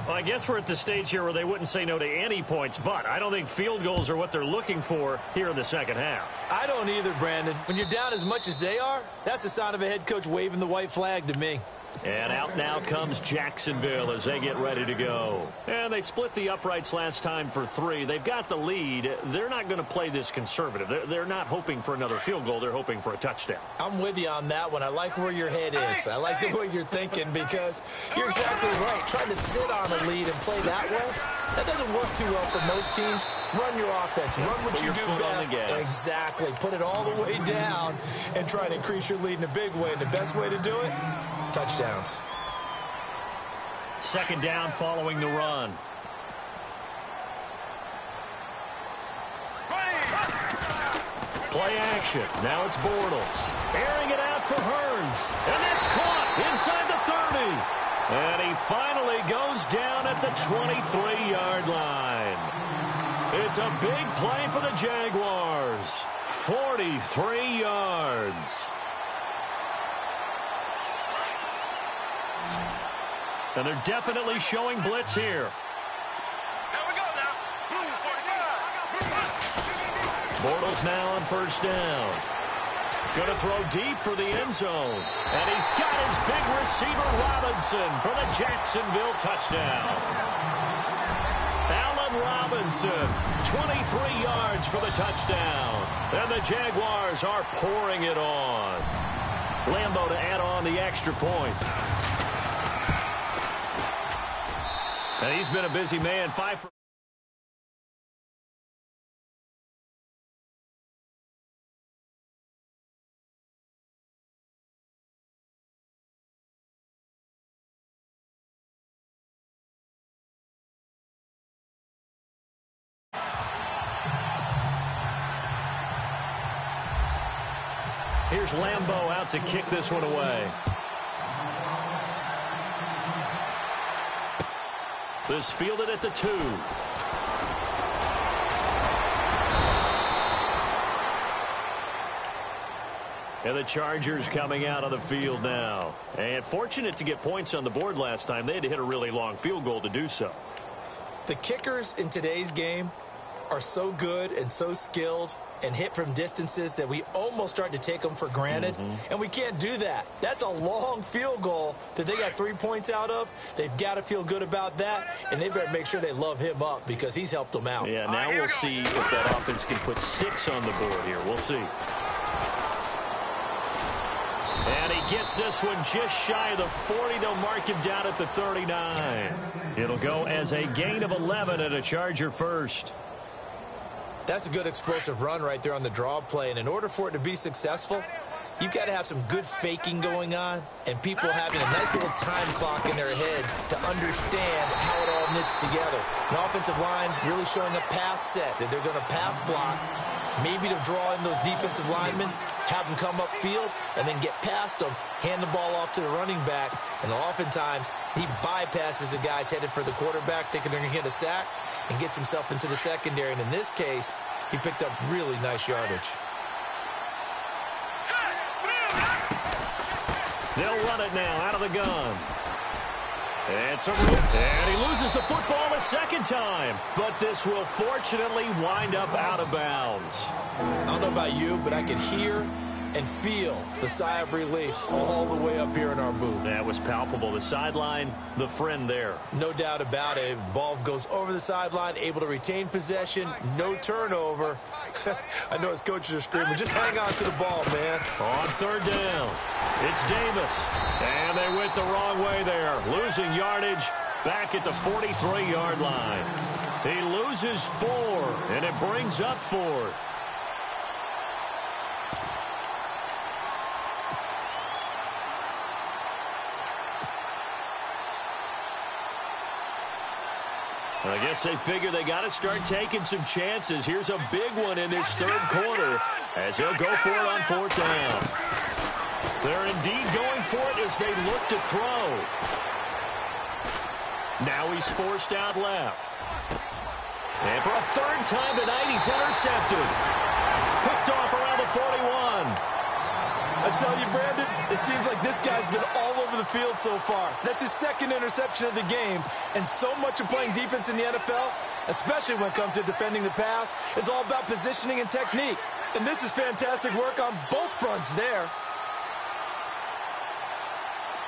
Well, I guess we're at the stage here where they wouldn't say no to any points, but I don't think field goals are what they're looking for here in the second half. I don't either, Brandon. When you're down as much as they are, that's the sign of a head coach waving the white flag to me. And out now comes Jacksonville as they get ready to go. And they split the uprights last time for 3. They've got the lead. They're not going to play this conservative. They're not hoping for another field goal. They're hoping for a touchdown. I'm with you on that one. I like where your head is. I like the way you're thinking because you're exactly right. Trying to sit on a lead and play that way, that doesn't work too well for most teams. Run your offense. Run what you do best. Exactly. Put it all the way down and try to increase your lead in a big way. And the best way to do it, touchdowns. Second down following the run. Play action. Now it's Bortles. Airing it out for Hurns. And that's caught inside the 30. And he finally goes down at the 23-yard line. It's a big play for the Jaguars. 43 yards. And they're definitely showing blitz here. Here we go now. Move, 45. Bortles now on first down. Going to throw deep for the end zone. And he's got his big receiver Robinson for the Jacksonville touchdown. Allen Robinson, 23 yards for the touchdown. And the Jaguars are pouring it on. Lambeau to add on the extra point. And he's been a busy man. 5 for... Here's Lambeau out to kick this one away. This fielded at the 2. And the Chargers coming out on the field now. And fortunate to get points on the board last time. They had to hit a really long field goal to do so. The kickers in today's game are so good and so skilled and hit from distances that we almost start to take them for granted. And we can't do that. That's a long field goal that they got 3 points out of. They've got to feel good about that, and they better make sure they love him up because he's helped them out. Yeah, now we'll see if that offense can put 6 on the board here. We'll see. And he gets this one just shy of the 40. They'll mark him down at the 39. It'll go as a gain of 11 and a Charger first. That's a good explosive run right there on the draw play. And in order for it to be successful, you've got to have some good faking going on and people having a nice little time clock in their head to understand how it all knits together. An offensive line really showing a pass set that they're going to pass block, maybe to draw in those defensive linemen, have them come upfield, and then get past them, hand the ball off to the running back. And oftentimes, he bypasses the guys headed for the quarterback, thinking they're going to get a sack, and gets himself into the secondary. And in this case, he picked up really nice yardage. They'll run it now out of the gun. And he loses the football a second time. But this will fortunately wind up out of bounds. I don't know about you, but I could hear and feel the sigh of relief all the way up here in our booth. That was palpable. The sideline, the friend there. No doubt about it. Ball goes over the sideline, able to retain possession, no turnover. I know his coaches are screaming, just hang on to the ball, man. On third down, it's Davis. And they went the wrong way there. Losing yardage back at the 43-yard line. He loses 4, and it brings up 4th. I guess they figure they got to start taking some chances. Here's a big one in this third quarter as he'll go for it on 4th down. They're indeed going for it as they look to throw. Now he's forced out left. And for a third time tonight, he's intercepted. Picked off around the 41. I tell you, Brandon, it seems like this guy's been all over the field so far. That's his second interception of the game. And so much of playing defense in the NFL, especially when it comes to defending the pass, is all about positioning and technique. And this is fantastic work on both fronts there.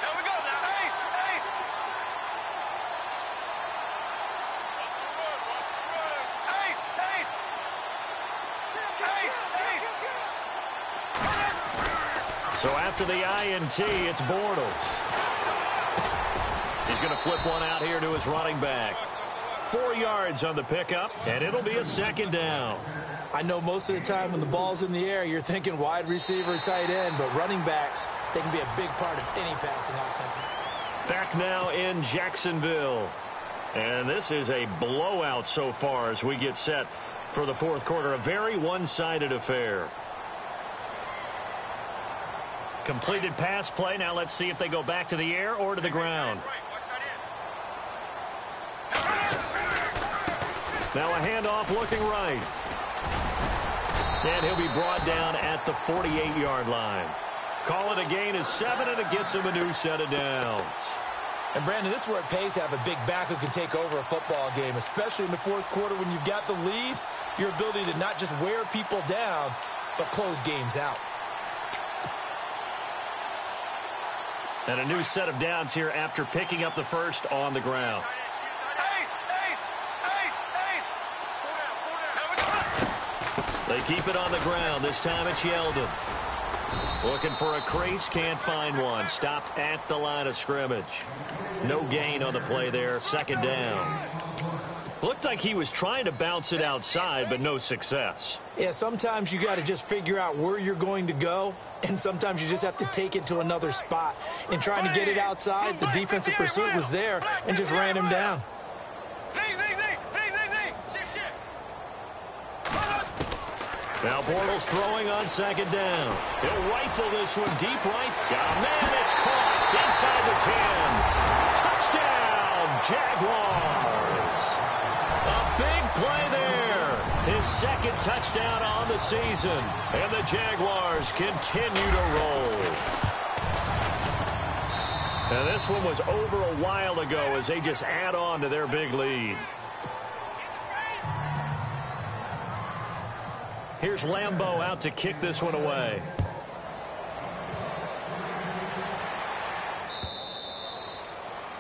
There we go now. Ace, ace. Ace, ace. Ace, ace. So after the INT, it's Bortles. He's going to flip one out here to his running back. 4 yards on the pickup, and it'll be a 2nd down. I know most of the time when the ball's in the air, you're thinking wide receiver, tight end, but running backs, they can be a big part of any passing offense. Back now in Jacksonville. And this is a blowout so far as we get set for the 4th quarter. A very one-sided affair. Completed pass play. Now let's see if they go back to the air or to the ground. Now a handoff looking right. And he'll be brought down at the 48-yard line. Call it a gain of 7, and it gets him a new set of downs. And, Brandon, this is where it pays to have a big back who can take over a football game, especially in the 4th quarter when you've got the lead, your ability to not just wear people down, but close games out. And a new set of downs here after picking up the first on the ground. They keep it on the ground. This time it's Yeldon. Looking for a crease, can't find one. Stopped at the line of scrimmage. No gain on the play there. 2nd down. Looked like he was trying to bounce it outside, but no success. Yeah, sometimes you got to just figure out where you're going to go, and sometimes you just have to take it to another spot. In trying to get it outside, the defensive pursuit was there and just ran him down. Now Bortles throwing on 2nd down. He'll rifle this one deep right. Oh, man, it's caught inside the 10. Touchdown, Jaguars. A big play there. His 2nd touchdown on the season. And the Jaguars continue to roll. Now this one was over a while ago as they just add on to their big lead. Here's Lambeau out to kick this one away.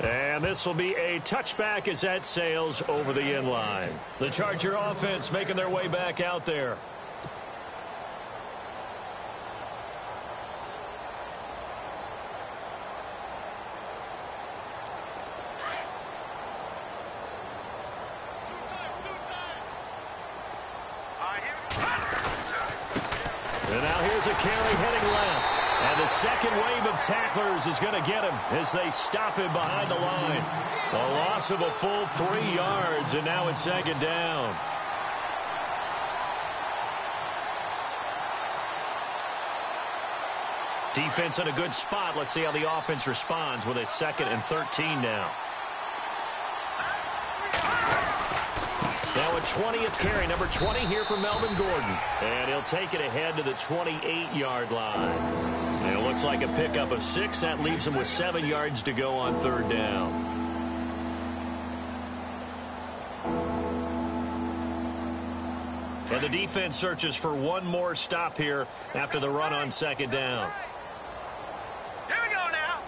And this will be a touchback as that sails over the end line. The Charger offense making their way back out there. And now here's a carry heading left. And the second wave of tacklers is going to get him as they stop him behind the line. A loss of a full 3 yards, and now it's 2nd down. Defense in a good spot. Let's see how the offense responds with a 2nd and 13 now. Now a 20th carry, number 20 here for Melvin Gordon. And he'll take it ahead to the 28-yard line. And it looks like a pickup of 6. That leaves him with 7 yards to go on 3rd down. And the defense searches for one more stop here after the run on second down. Here we go now.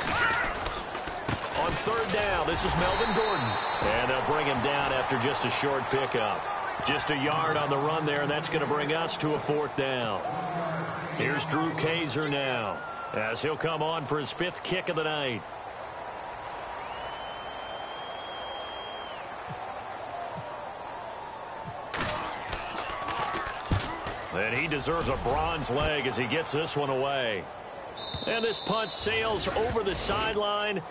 On third down, this is Melvin Gordon. And they'll bring him down after just a short pickup. Just a yard on the run there, and that's going to bring us to a fourth down. Here's Drew Kaiser now, as he'll come on for his fifth kick of the night. And he deserves a bronze leg as he gets this one away. And this punt sails over the sideline.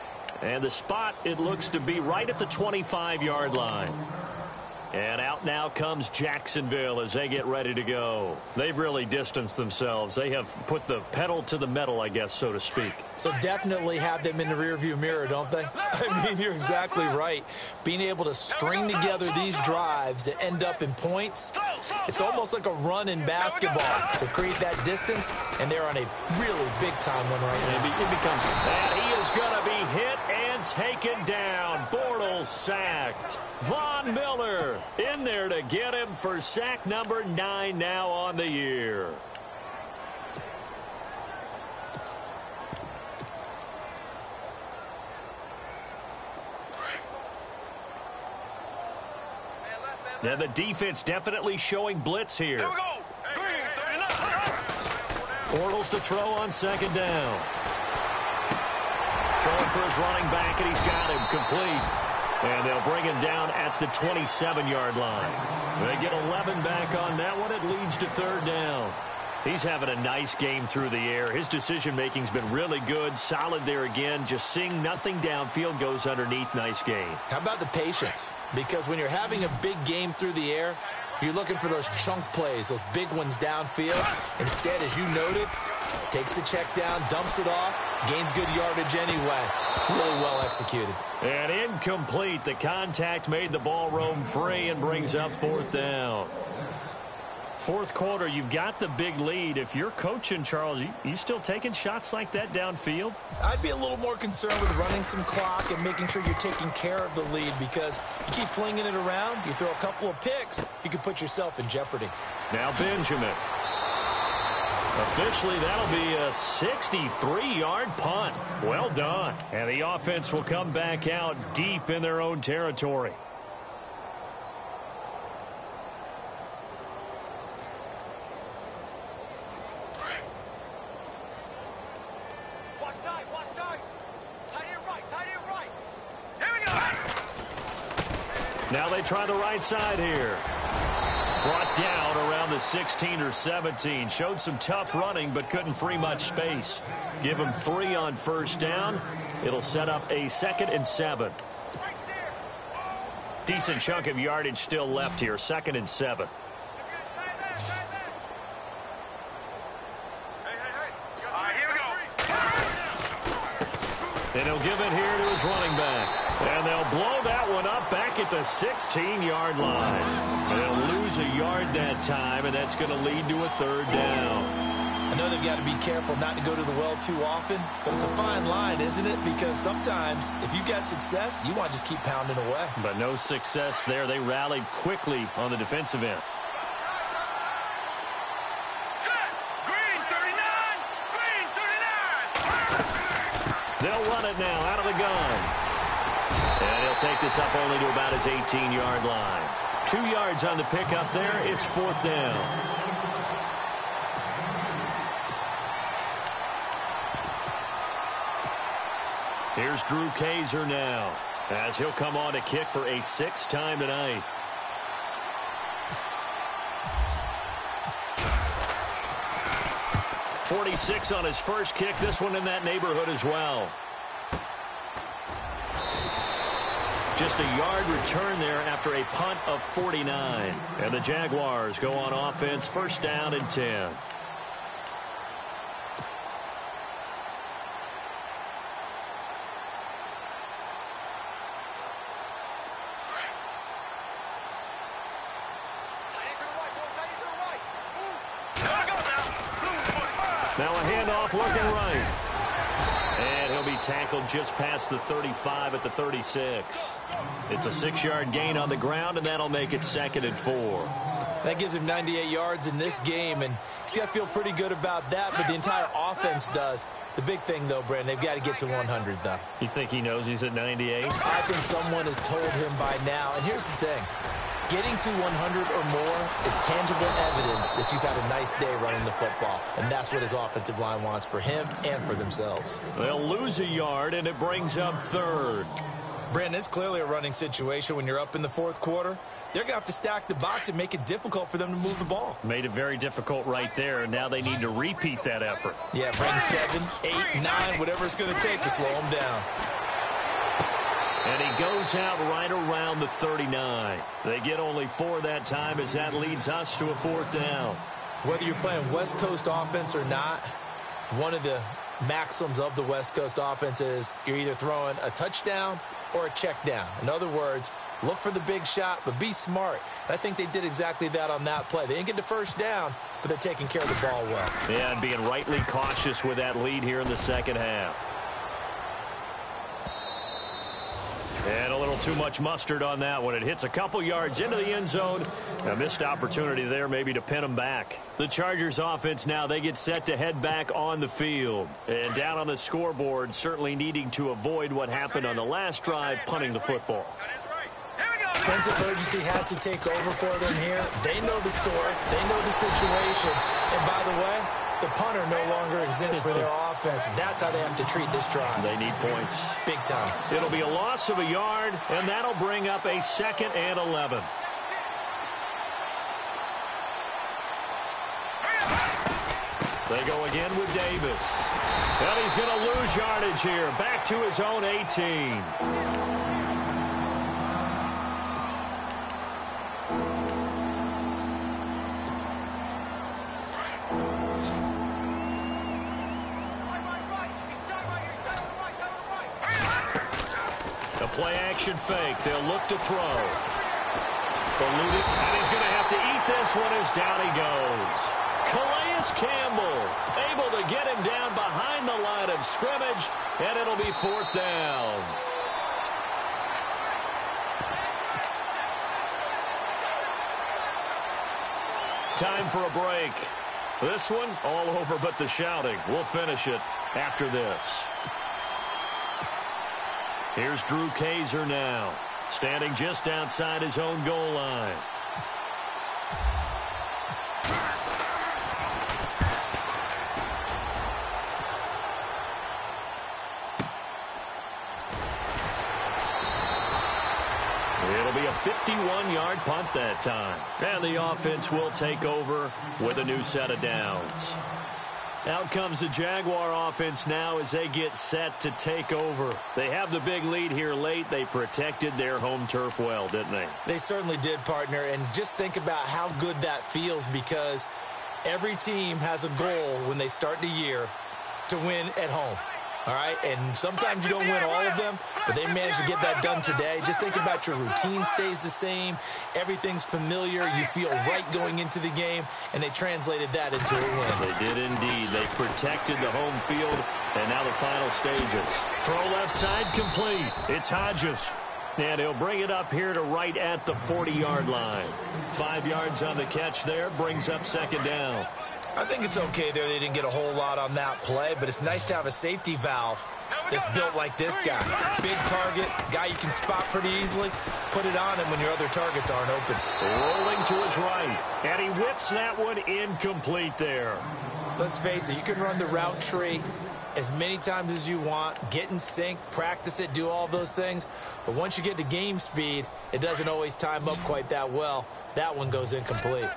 And the spot, it looks to be right at the 25-yard line. And out now comes Jacksonville as they get ready to go. They've really distanced themselves. They have put the pedal to the metal, I guess, so to speak. So definitely have them in the rearview mirror, don't they? I mean, you're exactly right. Being able to string together these drives that end up in points, it's almost like a run in basketball to create that distance, and they're on a really big-time one right now. It becomes, and he is going to be hit and taken down. Bortles sacked. Von Miller in there to get him for sack number 9 now on the year. And the defense definitely showing blitz here. Here we go. Bortles to throw on second down. Throwing for his running back, and he's got him complete. And they'll bring him down at the 27-yard line. They get 11 back on that one. It leads to third down. He's having a nice game through the air. His decision-making's been really good. Solid there again. Just seeing nothing downfield, goes underneath. Nice game. How about the patience? Because when you're having a big game through the air, you're looking for those chunk plays, those big ones downfield. Instead, as you noted, takes the check down, dumps it off, gains good yardage anyway. Really well executed. And incomplete. The contact made the ball roam free and brings up fourth down. Fourth quarter, you've got the big lead. If you're coaching, Charles, you still taking shots like that downfield? I'd be a little more concerned with running some clock and making sure you're taking care of the lead, because you keep flinging it around, you throw a couple of picks, you can put yourself in jeopardy. Now Benjamin. Officially, that'll be a 63-yard punt. Well done. And the offense will come back out deep in their own territory. Watch tight. Tight end right. Here we go. Now they try the right side here. Brought down around the 16 or 17. Showed some tough running, but couldn't free much space. Give him 3 on first down. It'll set up a 2nd and 7. Decent chunk of yardage still left here. 2nd and 7. Here we go. And he'll give it here to his running back. And they'll blow that one up back at the 16-yard line. And they'll lose a yard that time, and that's going to lead to a third down. I know they've got to be careful not to go to the well too often, but it's a fine line, isn't it? Because sometimes, if you got success, you want to just keep pounding away. But no success there. They rallied quickly on the defensive end. Green 39. They'll run it now out of the gun. And he'll take this up only to about his 18-yard line. 2 yards on the pickup there. It's fourth down. Here's Drew Kaiser now, as he'll come on to kick for a 6th time tonight. .46 on his first kick. This one in that neighborhood as well. Just a yard return there after a punt of 49. And the Jaguars go on offense, first down and 10. Now a handoff looking right. And he'll be tackled just past the 35 at the 36. It's a 6-yard gain on the ground, and that'll make it 2nd and 4. That gives him 98 yards in this game, and he's got to feel pretty good about that, but the entire offense does. The big thing, though, Brandon, they've got to get to 100, though. You think he knows he's at 98? I think someone has told him by now. And here's the thing. Getting to 100 or more is tangible evidence that you've had a nice day running the football. And that's what his offensive line wants for him and for themselves. They'll lose a yard, and it brings up third. Brandon, it's clearly a running situation when you're up in the fourth quarter. They're going to have to stack the box and make it difficult for them to move the ball. Made it very difficult right there. Now they need to repeat that effort. Yeah, bring 7, 8, 9, whatever it's going to take to slow them down. And he goes out right around the 39. They get only 4 that time as that leads us to a fourth down. Whether you're playing West Coast offense or not, one of the maxims of the West Coast offense is you're either throwing a touchdown or a check down. In other words, look for the big shot, but be smart. I think they did exactly that on that play. They didn't get the first down, but they're taking care of the ball well. Yeah, and being rightly cautious with that lead here in the second half. And a little too much mustard on that one. It hits a couple yards into the end zone. A missed opportunity there maybe to pin them back. The Chargers offense now, they get set to head back on the field. And down on the scoreboard, certainly needing to avoid what happened on the last drive, punting the football. Sense of urgency has to take over for them here. They know the score. They know the situation. And by the way, the punter no longer exists for their offense. That's how they have to treat this drive. They need points. Big time. It'll be a loss of a yard, and that'll bring up a 2nd and 11. They go again with Davis. And he's going to lose yardage here. Back to his own 18. Play-action fake. They'll look to throw. Eluding, and he's going to have to eat this one as down he goes. Calais Campbell able to get him down behind the line of scrimmage, and it'll be fourth down. Time for a break. This one all over but the shouting. We'll finish it after this. Here's Drew Kaiser now, standing just outside his own goal line. It'll be a 51-yard punt that time. And the offense will take over with a new set of downs. Out comes the Jaguar offense now as they get set to take over. They have the big lead here late. They protected their home turf well, didn't they? They certainly did, partner. And just think about how good that feels, because every team has a goal when they start the year to win at home. All right, and sometimes you don't win all of them, but they managed to get that done today. Just think about your routine stays the same. Everything's familiar. You feel right going into the game, and they translated that into a win. They did indeed. They protected the home field, and now the final stages. Throw left side complete. It's Hodges. And he'll bring it up here to right at the 40-yard line. 5 yards on the catch there, brings up second down. I think it's okay there. They didn't get a whole lot on that play, but it's nice to have a safety valve that's built like this guy. Big target, guy you can spot pretty easily. Put it on him when your other targets aren't open. Rolling to his right, and he whips that one incomplete there. Let's face it, you can run the route tree as many times as you want, get in sync, practice it, do all those things. But once you get to game speed, it doesn't always time up quite that well. That one goes incomplete.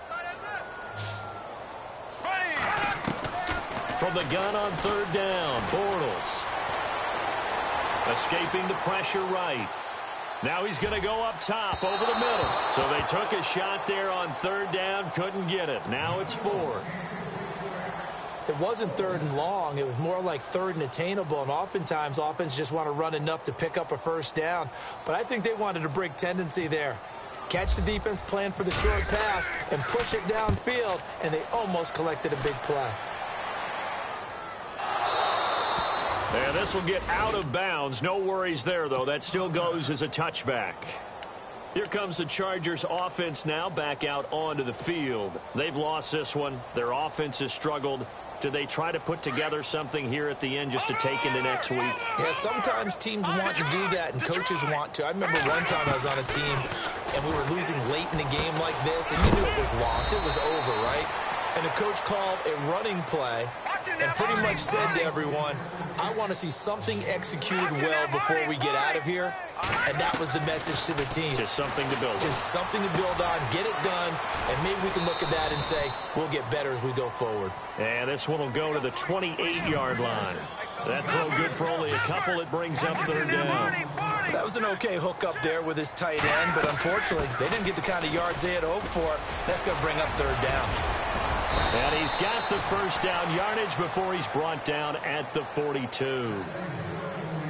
From the gun on third down, Bortles. Escaping the pressure right. Now he's going to go up top over the middle. So they took a shot there on third down, couldn't get it. Now it's fourth. It wasn't third and long. It was more like third and attainable, and oftentimes offense just want to run enough to pick up a first down. But I think they wanted a break tendency there. Catch the defense plan for the short pass and push it downfield, and they almost collected a big play. And this will get out of bounds. No worries there, though. That still goes as a touchback. Here comes the Chargers offense now back out onto the field. They've lost this one. Their offense has struggled. Do they try to put together something here at the end just to take into next week? Yeah, sometimes teams want to do that and coaches want to. I remember one time I was on a team and we were losing late in the game like this, and you knew it was lost. It was over, right? And the coach called a running play and pretty much said to everyone, I want to see something executed well before we get out of here. And that was the message to the team. Just something to build on. Just something to build on, get it done, and maybe we can look at that and say, we'll get better as we go forward. And this one will go to the 28-yard line. That throw good for only a couple. It brings up third down. That was an okay hook up there with his tight end, but unfortunately, they didn't get the kind of yards they had hoped for. That's going to bring up third down. And he's got the first down yardage before he's brought down at the 42.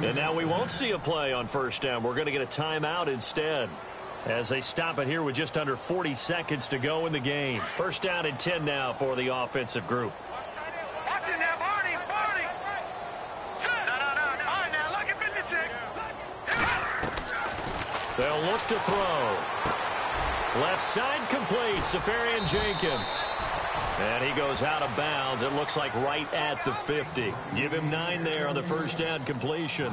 And now we won't see a play on first down. We're going to get a timeout instead as they stop it here with just under 40 seconds to go in the game. First down and 10 now for the offensive group. Watch it now, Barney. No. All right, now, look at 56. They'll look to throw. Left side complete, Safarian Jenkins. And he goes out of bounds. It looks like right at the 50. Give him 9 there on the first down completion.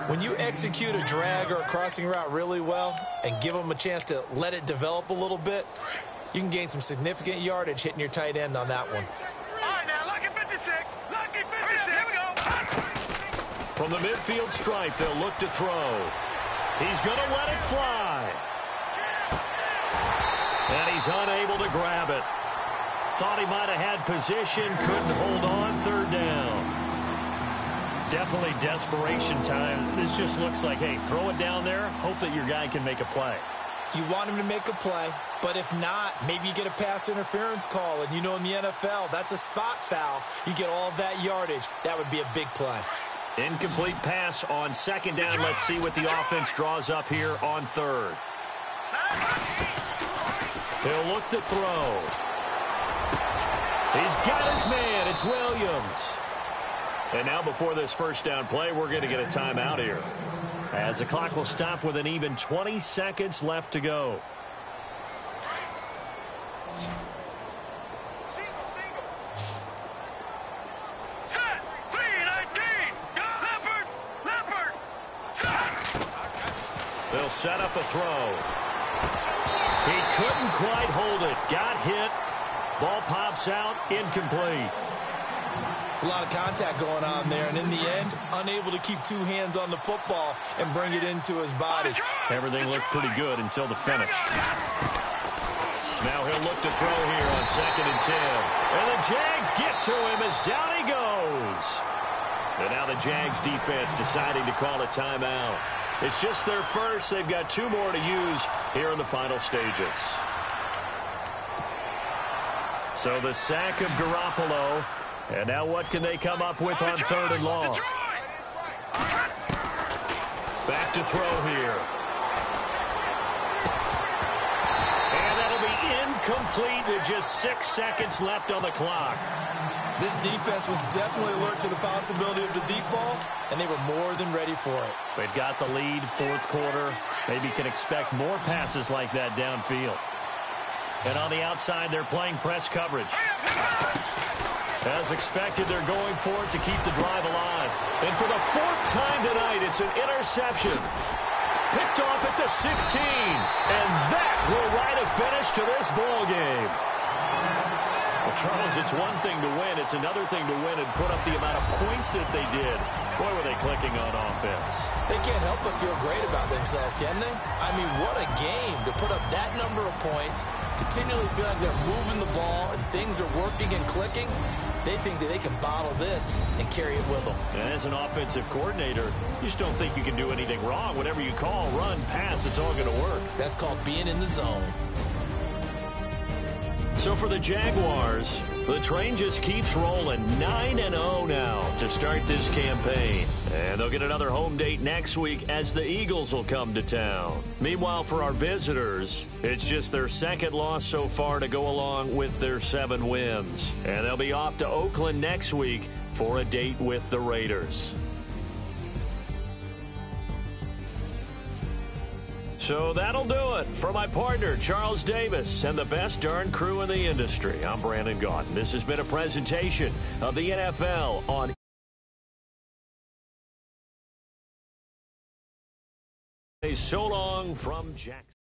When you execute a drag or a crossing route really well and give them a chance to let it develop a little bit, you can gain some significant yardage hitting your tight end on that one. All right, now, look at 56. Look at 56. Here we go. From the midfield stripe, they'll look to throw. He's going to let it fly. And he's unable to grab it. Thought he might have had position, couldn't hold on, third down. Definitely desperation time. This just looks like, hey, throw it down there, hope that your guy can make a play. You want him to make a play, but if not, maybe you get a pass interference call, and you know in the NFL, that's a spot foul. You get all of that yardage. That would be a big play. Incomplete pass on second down. Let's see what the offense draws up here on third. He'll look to throw. He's got his man. It's Williams. And now before this first down play, we're going to get a timeout here, as the clock will stop with an even 20 seconds left to go. Set. 3-19. Leopard. Set. They'll set up a throw. He couldn't quite hold it. Got hit. Ball pops out, incomplete. It's a lot of contact going on there, and in the end, unable to keep two hands on the football and bring it into his body. Everything looked pretty good until the finish. Now he'll look to throw here on 2nd and 10. And the Jags get to him as down he goes. And now the Jags defense deciding to call a timeout. It's just their first. They've got 2 more to use here in the final stages. So the sack of Garoppolo. And now what can they come up with on 3rd and long? Back to throw here. And that'll be incomplete with just 6 seconds left on the clock. This defense was definitely alert to the possibility of the deep ball, and they were more than ready for it. They've got the lead, 4th quarter. Maybe can expect more passes like that downfield. And on the outside, they're playing press coverage. As expected, they're going for it to keep the drive alive. And for the 4th time tonight, it's an interception. Picked off at the 16. And that will write a finish to this ball game. Well, Charles, it's one thing to win. It's another thing to win and put up the amount of points that they did. Boy, were they clicking on offense. They can't help but feel great about themselves, can they? I mean, what a game to put up that number of points, continually feel like they're moving the ball and things are working and clicking. They think that they can bottle this and carry it with them. And as an offensive coordinator, you just don't think you can do anything wrong. Whatever you call, run, pass, it's all going to work. That's called being in the zone. So for the Jaguars, the train just keeps rolling. 9-0 now to start this campaign. And they'll get another home date next week as the Eagles will come to town. Meanwhile, for our visitors, it's just their 2nd loss so far to go along with their 7 wins. And they'll be off to Oakland next week for a date with the Raiders. So that'll do it. For my partner, Charles Davis, and the best darn crew in the industry, I'm Brandon Gaudin. This has been a presentation of the NFL on So long from Jackson.